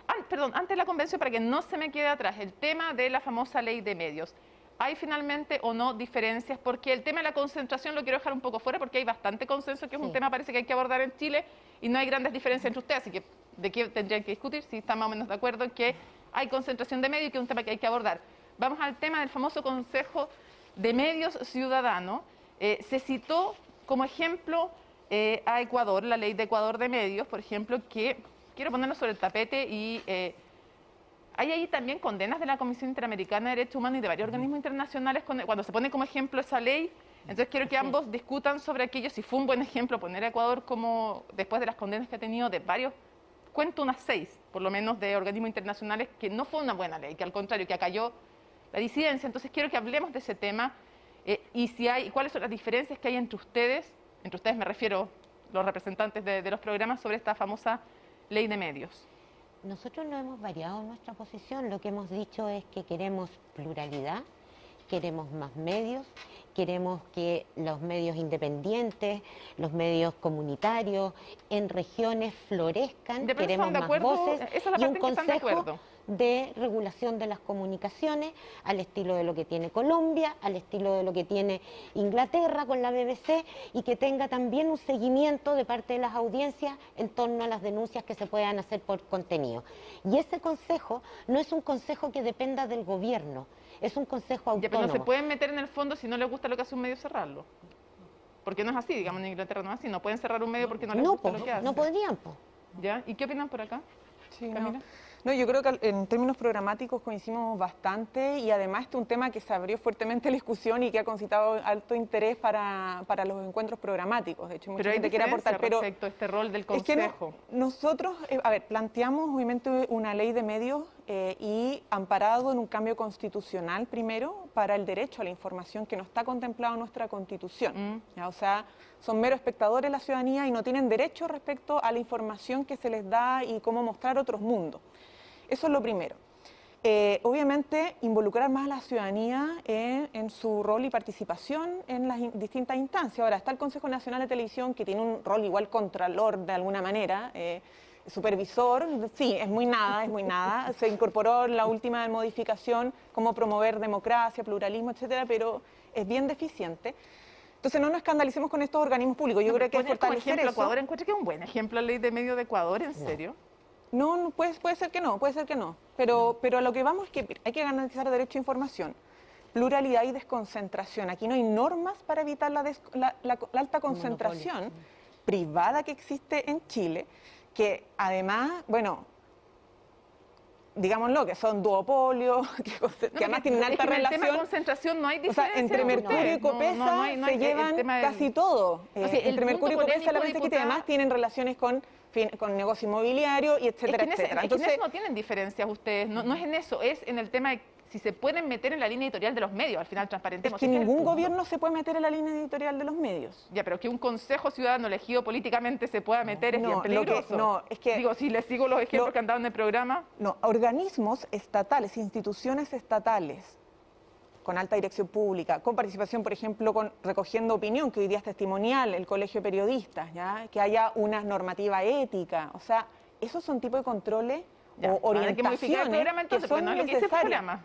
Antes de la convención, para que no se me quede atrás, el tema de la famosa ley de medios. ¿Hay finalmente o no diferencias? Porque el tema de la concentración lo quiero dejar un poco fuera porque hay bastante consenso, que es un tema parece que hay que abordar en Chile y no hay grandes diferencias entre ustedes, así que ¿de qué tendrían que discutir? Si están más o menos de acuerdo en que hay concentración de medios y que es un tema que hay que abordar. Vamos al tema del famoso Consejo de Medios Ciudadanos. Se citó como ejemplo a Ecuador, la ley de Ecuador de medios, por ejemplo, que quiero ponerlo sobre el tapete y... hay ahí también condenas de la Comisión Interamericana de Derechos Humanos y de varios organismos internacionales cuando se pone como ejemplo esa ley. Entonces quiero que ambos discutan sobre aquello, si fue un buen ejemplo poner a Ecuador como, después de las condenas que ha tenido de varios, cuento unas 6, por lo menos, de organismos internacionales, que no fue una buena ley, que al contrario, que acalló la disidencia. Entonces quiero que hablemos de ese tema y cuáles son las diferencias que hay entre ustedes me refiero los representantes de los programas, sobre esta famosa ley de medios. Nosotros no hemos variado nuestra posición, lo que hemos dicho es que queremos pluralidad, queremos más medios, queremos que los medios independientes, los medios comunitarios en regiones florezcan, queremos más voces y un consejo de regulación de las comunicaciones al estilo de lo que tiene Colombia, al estilo de lo que tiene Inglaterra con la BBC y que tenga también un seguimiento de parte de las audiencias en torno a las denuncias que se puedan hacer por contenido. Y ese consejo no es un consejo que dependa del gobierno, es un consejo autónomo. Pero no se pueden meter en el fondo si no les gusta lo que hace un medio, cerrarlo. Porque no es así, digamos, en Inglaterra no es así, no pueden cerrar un medio porque no les gusta lo que hace. No podrían, po. ¿Ya? ¿Y qué opinan por acá? Sí, no, yo creo que en términos programáticos coincidimos bastante y además este es un tema que se abrió fuertemente la discusión y que ha concitado alto interés para los encuentros programáticos. De hecho, mucha gente quiere aportar, pero respecto a este rol del Consejo. Es que nosotros, planteamos obviamente una ley de medios y amparado en un cambio constitucional primero para el derecho a la información que no está contemplado en nuestra Constitución. ¿Ya? O sea, son meros espectadores la ciudadanía y no tienen derecho respecto a la información que se les da y cómo mostrar otros mundos. Eso es lo primero. Obviamente, involucrar más a la ciudadanía en su rol y participación en las distintas instancias. Ahora, está el Consejo Nacional de Televisión, que tiene un rol igual contralor de alguna manera, supervisor, sí, es muy nada. Se incorporó en la última modificación cómo promover democracia, pluralismo, etcétera, pero es bien deficiente. Entonces, no nos escandalicemos con estos organismos públicos. Yo creo que hay que fortalecer eso. ¿Ecuador encuentra que es un buen ejemplo la ley de medios de Ecuador? ¿En serio? No, puede ser que no, pero a lo que vamos es que hay que garantizar derecho a información, pluralidad y desconcentración. Aquí no hay normas para evitar la alta concentración privada que existe en Chile, que además, bueno, digámoslo, que son duopolios, que además tienen alta relación. En el tema de concentración no hay diferencia. O sea, entre Mercurio y Copesa se llevan casi todo. Entre Mercurio y Copesa, la prensa que además tienen relaciones con negocio inmobiliario y etcétera, etcétera. Entonces, en eso no tienen diferencias ustedes, no es en eso, es en el tema de si se pueden meter en la línea editorial de los medios, al final transparentemos. Es que ningún gobierno se puede meter en la línea editorial de los medios. Ya, pero que un consejo ciudadano elegido políticamente se pueda meter es bien peligroso. Digo, si les sigo los ejemplos que han dado en el programa. No, organismos estatales, instituciones estatales, con alta dirección pública, con participación, por ejemplo, recogiendo opinión, que hoy día es testimonial, el Colegio de Periodistas, ¿ya? Que haya una normativa ética. O sea, esos son tipos de controles o orientaciones que son necesarias.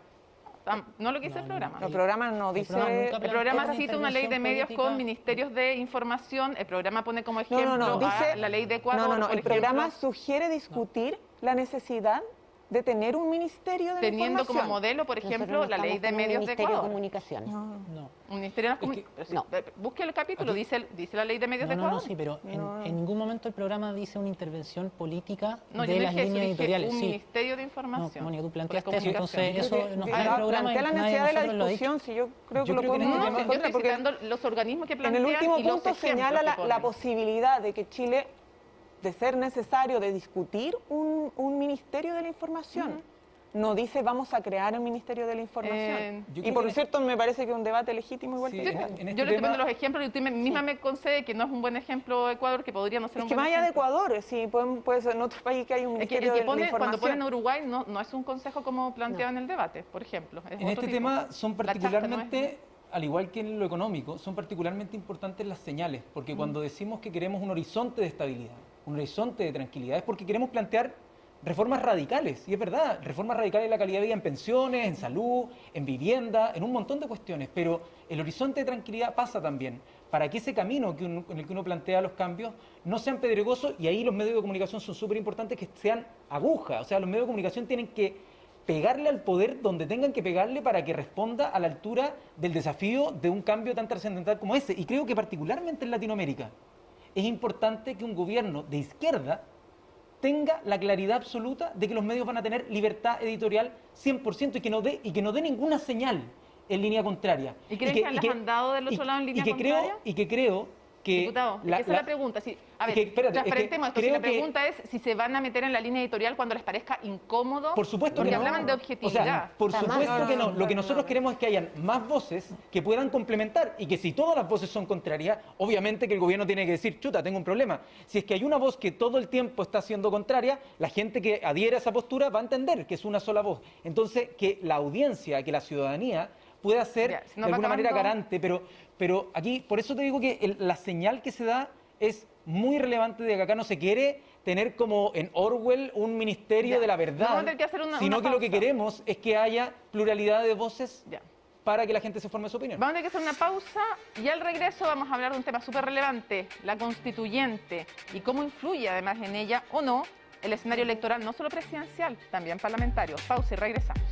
no lo que dice el programa. El programa no dice... programa nunca El programa plantea cita una ley de medios política. con ministerios de información. El programa pone como ejemplo dice... a la ley de Ecuador. No, por el ejemplo, programa sugiere discutir la necesidad de tener un ministerio de la teniendo como información. modelo, por ejemplo, Nosotros no la ley estamos de con un medios de Ministerio de Ecuador. Comunicaciones. No. Un ministerio de las comunicaciones. Busque el capítulo, dice la ley de medios de No, Ecuador. sí, pero en ningún momento el programa dice una intervención política No, yo de no las dije eso, líneas dije editoriales. un Sí. ministerio de No, información. Mónica, tú de planteaste eso, comunicación. entonces eso no está en el programa y Plantea la nadie de necesidad de la nosotros lo ha dicho. discusión, si yo creo que Yo lo creo que en podemos este tema- Yo estoy porque citando los organismos que en plantean el último y los punto ejemplos señala que la ponen. posibilidad de que Chile, de ser necesario, de discutir un ministerio de la información. No dice vamos a crear el Ministerio de la Información. Yo Y creo por que- cierto me parece que es un debate legítimo igual Sí, que en este. este Yo le estoy tema- poniendo los ejemplos y usted misma me concede que no es un buen ejemplo Ecuador, que podría no ser Es un que buen más allá de ejemplo. Ecuador, sí, puede ser en otro país que hay un Es que Ministerio el que de la pone, cuando Información. ponen Uruguay no es un consejo como planteado en el debate, por ejemplo. Es En otro este tipo. tema son La chasca no particularmente, al igual que en lo económico, son particularmente importantes las señales, porque cuando decimos que queremos un horizonte de estabilidad, un horizonte de tranquilidad, es porque queremos plantear reformas radicales, y es verdad, reformas radicales en la calidad de vida en pensiones, en salud, en vivienda, en un montón de cuestiones, pero el horizonte de tranquilidad pasa también para que ese camino en el que uno plantea los cambios no sean pedregosos, y ahí los medios de comunicación son súper importantes que sean agujas, o sea, los medios de comunicación tienen que pegarle al poder donde tengan que pegarle para que responda a la altura del desafío de un cambio tan trascendental como ese. Y creo que particularmente en Latinoamérica es importante que un gobierno de izquierda tenga la claridad absoluta de que los medios van a tener libertad editorial 100% y que no dé ninguna señal en línea contraria. ¿Y creen que las han dado del otro lado en línea contraria? Y que creo que... Diputado, esa es la pregunta. Sí. A ver, que, espérate, transparentemos es que esto. Si la creo que- pregunta es si se van a meter en la línea editorial cuando les parezca incómodo, Por supuesto porque que no. hablaban de O objetividad. sea, por Jamás. supuesto que no. No, Lo que no, nosotros no. queremos es que hayan más voces que puedan complementar y que si todas las voces son contrarias, obviamente que el gobierno tiene que decir, chuta, tengo un problema. Si es que hay una voz que todo el tiempo está siendo contraria, la gente que adhiere a esa postura va a entender que es una sola voz. Entonces, que la audiencia, que la ciudadanía pueda ser Ya, se de nos va alguna manera acabando. garante, pero aquí, por eso te digo que la señal que se da es muy relevante de que acá no se quiere tener como en Orwell un ministerio Ya. de la Vamos verdad, a tener que hacer una sino que lo que pausa. queremos es que haya pluralidad de voces Ya. para que la gente se forme su opinión. Vamos a tener que hacer una pausa y al regreso vamos a hablar de un tema súper relevante, la constituyente, y cómo influye además en ella o no el escenario electoral, no solo presidencial, también parlamentario. Pausa y regresamos.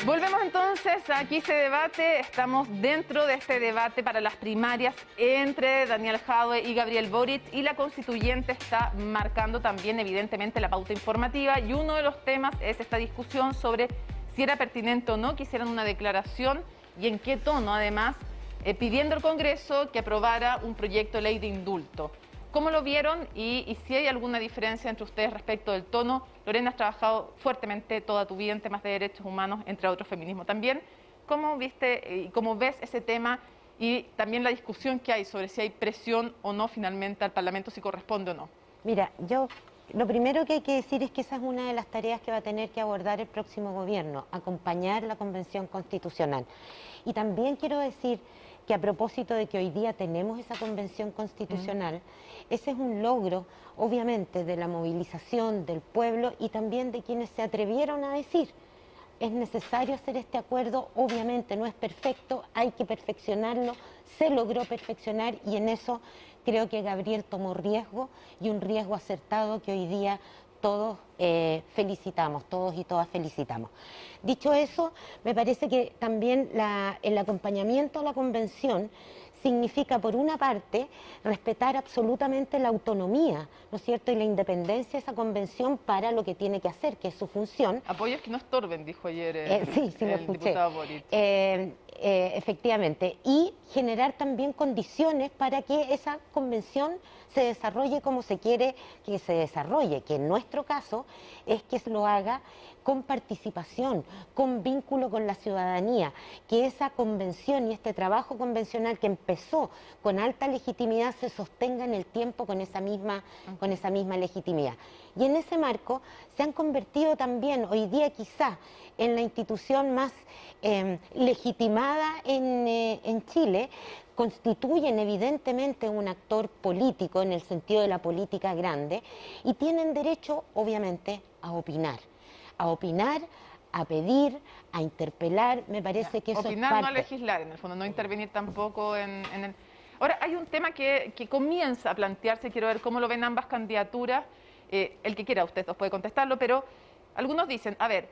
Volvemos entonces, aquí se debate, estamos dentro de este debate para las primarias entre Daniel Jadwe y Gabriel Boric, y la constituyente está marcando también evidentemente la pauta informativa, y uno de los temas es esta discusión sobre si era pertinente o no que hicieran una declaración y en qué tono, además, pidiendo al Congreso que aprobara un proyecto de ley de indulto. ¿Cómo lo vieron y si hay alguna diferencia entre ustedes respecto del tono? Lorena, has trabajado fuertemente toda tu vida en temas de derechos humanos, entre otros feminismo también. ¿Cómo viste y cómo ves ese tema y también la discusión que hay sobre si hay presión o no finalmente al Parlamento, si corresponde o no? Mira, lo primero que hay que decir es que esa es una de las tareas que va a tener que abordar el próximo gobierno, acompañar la Convención Constitucional. Y también quiero decir que a propósito de que hoy día tenemos esa Convención Constitucional, ese es un logro, obviamente, de la movilización del pueblo y también de quienes se atrevieron a decir: es necesario hacer este acuerdo, obviamente no es perfecto, hay que perfeccionarlo, se logró perfeccionar y en eso creo que Gabriel tomó riesgo y un riesgo acertado que hoy día todos felicitamos, todos y todas felicitamos. Dicho eso, me parece que también el acompañamiento a la convención significa, por una parte, respetar absolutamente la autonomía, ¿no es cierto?, y la independencia de esa convención para lo que tiene que hacer, que es su función. Apoyos que no estorben, dijo ayer el diputado Boric. Efectivamente, y generar también condiciones para que esa convención se desarrolle como se quiere que se desarrolle, que en nuestro caso es que lo haga con participación, con vínculo con la ciudadanía, que esa convención y este trabajo convencional que empezó con alta legitimidad se sostenga en el tiempo con esa misma legitimidad. Y en ese marco se han convertido también hoy día quizá en la institución más legitimada en Chile, constituyen evidentemente un actor político en el sentido de la política grande y tienen derecho obviamente a opinar, a pedir, a interpelar. Me parece que eso opinar, es parte. no legislar, en el fondo, no intervenir tampoco en el... Ahora, hay un tema que comienza a plantearse, quiero ver cómo lo ven ambas candidaturas, el que quiera, usted dos puede contestarlo, pero algunos dicen, a ver,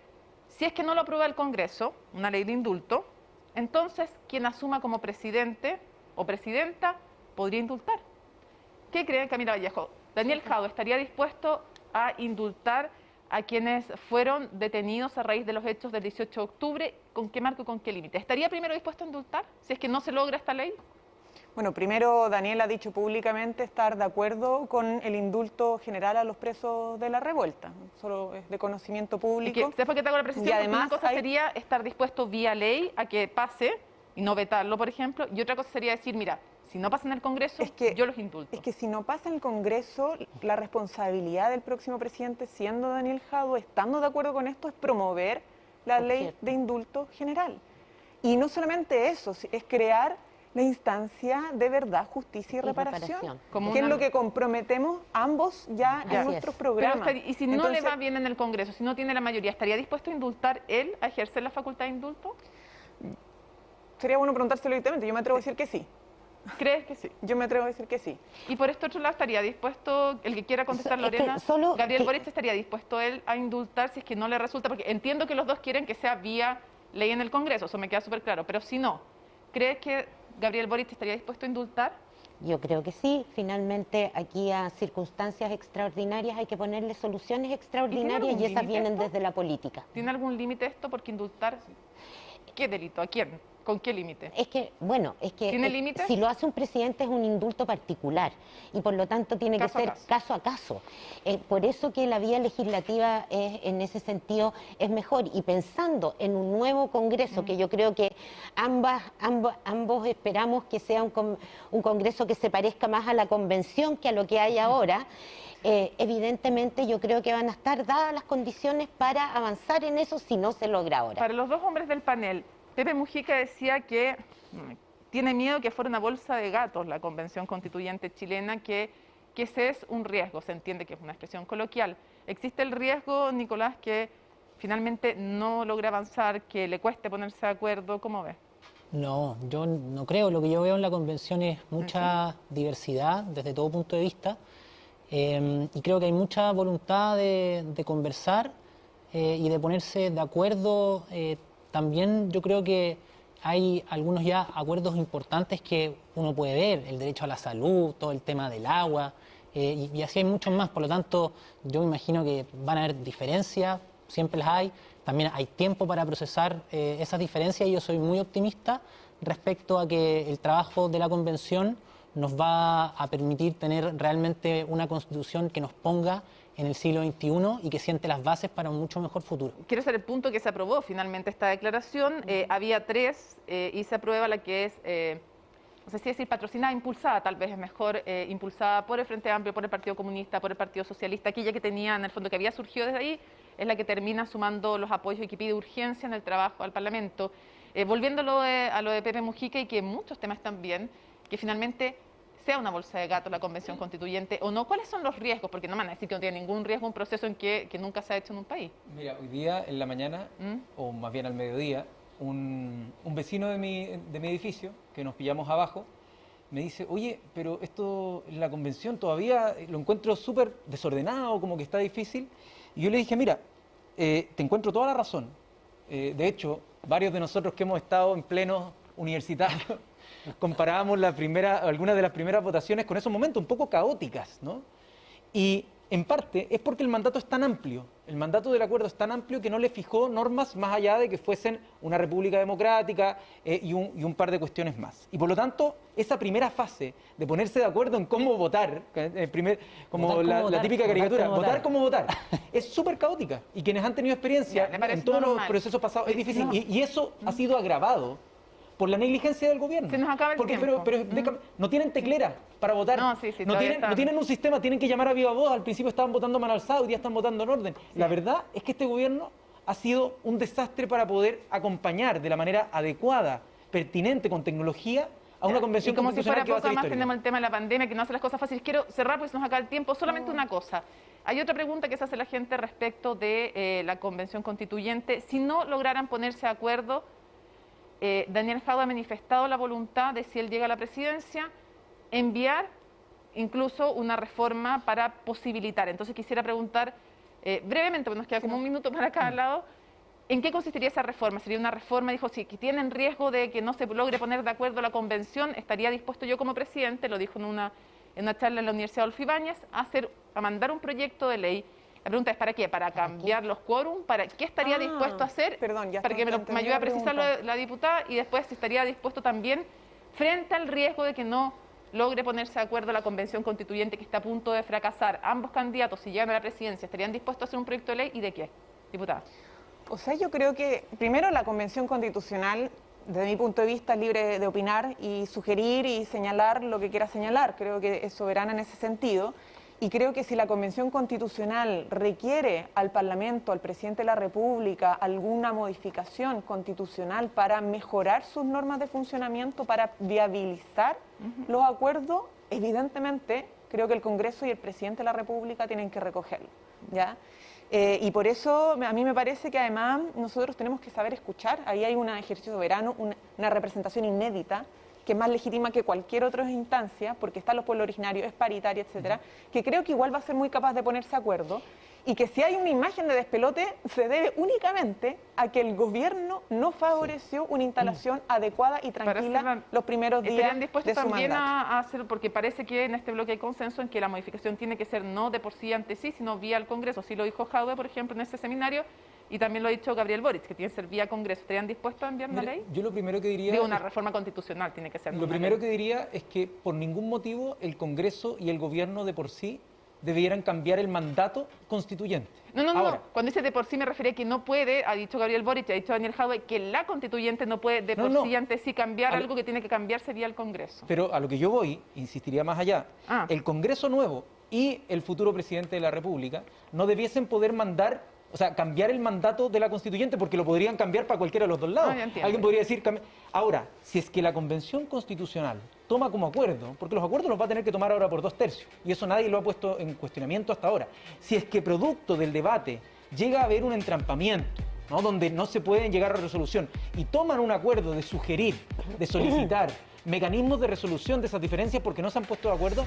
si es que no lo aprueba el Congreso, una ley de indulto, entonces quien asuma como presidente o presidenta podría indultar. ¿Qué creen, Camila Vallejo? ¿Daniel Jadwe estaría dispuesto a indultar a quienes fueron detenidos a raíz de los hechos del 18 de octubre? ¿Con qué marco y con qué límite? ¿Estaría primero dispuesto a indultar si es que no se logra esta ley? Bueno, primero Daniel ha dicho públicamente estar de acuerdo con el indulto general a los presos de la revuelta. Solo es de conocimiento público. ¿Sabes por qué te hago la precisión? Y Porque además una cosa sería estar dispuesto vía ley a que pase y no vetarlo, por ejemplo, y otra cosa sería decir, mira, si no pasa en el Congreso, yo los indulto. Es que si no pasa en el Congreso, la responsabilidad del próximo presidente, siendo Daniel Jadwe, estando de acuerdo con esto, es promover la ley de indulto general. Y no solamente eso, es crear la instancia de verdad, justicia y reparación. Que es lo que comprometemos ambos ya en nuestros programas. Y si no le va bien en el Congreso, si no tiene la mayoría, ¿estaría dispuesto a indultar él, a ejercer la facultad de indulto? Sería bueno preguntárselo directamente, yo me atrevo a decir que sí. ¿Crees que sí? Yo me atrevo a decir que sí. Y por este otro lado, ¿estaría dispuesto, el que quiera contestar, Lorena, Gabriel Boric, estaría dispuesto él a indultar si es que no le resulta? Porque entiendo que los dos quieren que sea vía ley en el Congreso, eso me queda súper claro, pero si no, ¿crees que Gabriel Boric estaría dispuesto a indultar? Yo creo que sí. Finalmente, aquí a circunstancias extraordinarias hay que ponerle soluciones extraordinarias y esas vienen desde la política. ¿Tiene algún límite esto? Porque indultar, ¿qué delito? ¿A quién? ¿Con qué límite? Es que, bueno, ¿Tiene límites? Si lo hace un presidente es un indulto particular y por lo tanto tiene que ser caso a caso. Por eso que la vía legislativa en ese sentido es mejor. Y pensando en un nuevo Congreso, que yo creo que ambos esperamos que sea un Congreso que se parezca más a la convención que a lo que hay ahora, evidentemente yo creo que van a estar dadas las condiciones para avanzar en eso si no se logra ahora. Para los dos hombres del panel, Pepe Mujica decía que tiene miedo que fuera una bolsa de gatos la Convención Constituyente chilena, que ese es un riesgo, se entiende que es una expresión coloquial. ¿Existe el riesgo, Nicolás, que finalmente no logre avanzar, que le cueste ponerse de acuerdo? ¿Cómo ves? No, yo no creo. Lo que yo veo en la Convención es mucha diversidad desde todo punto de vista y creo que hay mucha voluntad de conversar y de ponerse de acuerdo también yo creo que hay algunos ya acuerdos importantes que uno puede ver, el derecho a la salud, todo el tema del agua, y así hay muchos más. Por lo tanto, yo me imagino que van a haber diferencias, siempre las hay. También hay tiempo para procesar esas diferencias y yo soy muy optimista respecto a que el trabajo de la Convención nos va a permitir tener realmente una Constitución que nos ponga en el siglo XXI y que siente las bases para un mucho mejor futuro. Quiero hacer el punto que se aprobó finalmente esta declaración. Había 3 y se aprueba la que es, no sé si decir patrocinada, impulsada, tal vez es mejor, impulsada por el Frente Amplio, por el Partido Comunista, por el Partido Socialista, aquella que tenía en el fondo, que había surgido desde ahí, es la que termina sumando los apoyos y que pide urgencia en el trabajo al Parlamento. Volviendo a lo de Pepe Mujica y que muchos temas también, que finalmente sea una bolsa de gato la Convención Constituyente o no. ¿Cuáles son los riesgos? Porque no van a decir que no tiene ningún riesgo un proceso en que nunca se ha hecho en un país. Mira, hoy día en la mañana, o más bien al mediodía, un vecino de mi edificio, que nos pillamos abajo, me dice, oye, pero esto, la Convención todavía lo encuentro súper desordenado, como que está difícil. Y yo le dije, mira, te encuentro toda la razón. De hecho, varios de nosotros que hemos estado en plenos universitarios, comparábamos algunas de las primeras votaciones con esos momentos un poco caóticas, ¿no? Y en parte es porque el mandato es tan amplio, el mandato del acuerdo es tan amplio que no le fijó normas más allá de que fuesen una república democrática y un par de cuestiones más. Y por lo tanto, esa primera fase de ponerse de acuerdo en cómo votar, como la típica caricatura, votar como votar, es súper caótica. Y quienes han tenido experiencia en todos los procesos pasados es difícil. Y eso ha sido agravado por la negligencia del gobierno. Se nos acaba el tiempo. Pero no tienen teclera para votar. No tienen un sistema, tienen que llamar a viva voz. Al principio estaban votando mal alzado, hoy día están votando en orden. Sí. La verdad es que este gobierno ha sido un desastre para poder acompañar de la manera adecuada, pertinente, con tecnología, a una convención constitucional que va a ser histórica. Más tenemos el tema de la pandemia, que no hace las cosas fáciles. Quiero cerrar porque se nos acaba el tiempo. Solamente una cosa. Hay otra pregunta que se hace la gente respecto de la convención constituyente. Si no lograran ponerse de acuerdo, Daniel Jadwe ha manifestado la voluntad de, si él llega a la presidencia, enviar incluso una reforma para posibilitar. Entonces quisiera preguntar brevemente, porque nos queda como un minuto para cada lado, ¿en qué consistiría esa reforma? ¿Sería una reforma? Dijo, si tienen riesgo de que no se logre poner de acuerdo la convención, estaría dispuesto yo como presidente, lo dijo en una charla en la Universidad Adolfo Ibáñez, a mandar un proyecto de ley. La pregunta es, ¿para qué? ¿Para cambiar los quórum? ¿Para qué estaría dispuesto a hacer? Para que me ayude a precisarlo la diputada, y después si estaría dispuesto también frente al riesgo de que no logre ponerse de acuerdo la convención constituyente que está a punto de fracasar. Ambos candidatos, si llegan a la presidencia, ¿estarían dispuestos a hacer un proyecto de ley y de qué, diputada? O sea, yo creo que primero la convención constitucional, desde mi punto de vista, es libre de opinar y sugerir y señalar lo que quiera señalar. Creo que es soberana en ese sentido. Y creo que si la Convención Constitucional requiere al Parlamento, al Presidente de la República, alguna modificación constitucional para mejorar sus normas de funcionamiento, para viabilizar los acuerdos, evidentemente creo que el Congreso y el Presidente de la República tienen que recogerlo, ¿ya? Y por eso a mí me parece que además nosotros tenemos que saber escuchar. Ahí hay un ejercicio soberano, una representación inédita, que es más legítima que cualquier otra instancia, porque están los pueblos originarios, es paritaria, etcétera, que creo que igual va a ser muy capaz de ponerse de acuerdo, y que si hay una imagen de despelote, se debe únicamente a que el gobierno no favoreció una instalación adecuada y tranquila los primeros días de su mandato. ¿Estarían dispuestos también a hacer, porque parece que en este bloque hay consenso en que la modificación tiene que ser no de por sí ante sí, sino vía el Congreso? Sí lo dijo Jadwe, por ejemplo, en ese seminario, y también lo ha dicho Gabriel Boric, que tiene que ser vía Congreso. ¿Estarían dispuestos a enviar una ley? Yo lo primero que diría... Digo, una reforma constitucional tiene que ser. Lo primero que diría es que por ningún motivo el Congreso y el gobierno de por sí debieran cambiar el mandato constituyente. No. Cuando dice de por sí me refería a que no puede, ha dicho Gabriel Boric, ha dicho Daniel Jadwe, que la constituyente no puede de por sí ante sí cambiar algo que tiene que cambiarse vía el Congreso. Pero a lo que yo voy, insistiría más allá, el Congreso nuevo y el futuro presidente de la República no debiesen poder cambiar el mandato de la constituyente, porque lo podrían cambiar para cualquiera de los dos lados. Alguien podría decir... Ahora, si es que la Convención Constitucional toma como acuerdo, porque los acuerdos los va a tener que tomar ahora por 2/3, y eso nadie lo ha puesto en cuestionamiento hasta ahora. Si es que producto del debate llega a haber un entrampamiento, ¿no?, donde no se pueden llegar a resolución, y toman un acuerdo de sugerir, de solicitar mecanismos de resolución de esas diferencias porque no se han puesto de acuerdo,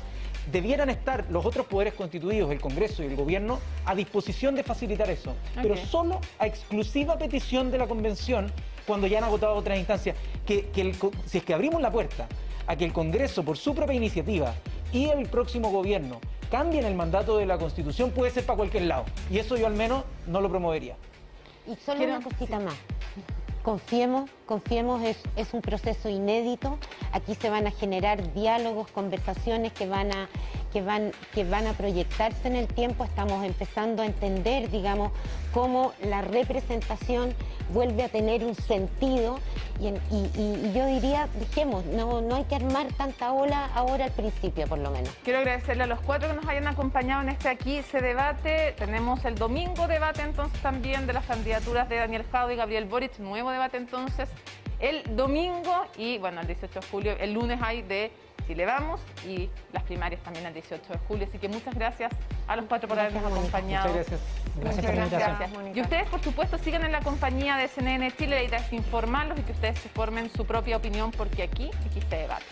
debieran estar los otros poderes constituidos, el Congreso y el Gobierno, a disposición de facilitar eso, pero solo a exclusiva petición de la Convención cuando ya han agotado otras instancias. Si es que abrimos la puerta a que el Congreso, por su propia iniciativa, y el próximo Gobierno cambien el mandato de la Constitución, puede ser para cualquier lado, y eso yo al menos no lo promovería. Y solo una cosita más. Confiemos, es un proceso inédito. Aquí se van a generar diálogos, conversaciones que van a proyectarse en el tiempo. Estamos empezando a entender, digamos, cómo la representación vuelve a tener un sentido y yo diría, dejemos, no hay que armar tanta ola ahora al principio, por lo menos. Quiero agradecerle a los 4 que nos hayan acompañado en este Aquí se debate. Tenemos el domingo debate entonces también de las candidaturas de Daniel Jadwe y Gabriel Boric, nuevo debate entonces el domingo y bueno, el 18 de julio, el lunes hay de Chile Vamos y las primarias también el 18 de julio. Así que muchas gracias a los 4 por habernos acompañado. Muchas gracias. Gracias por la invitación. Y ustedes, por supuesto, sigan en la compañía de CNN Chile. La idea es informarlos y que ustedes se formen su propia opinión porque aquí se debate.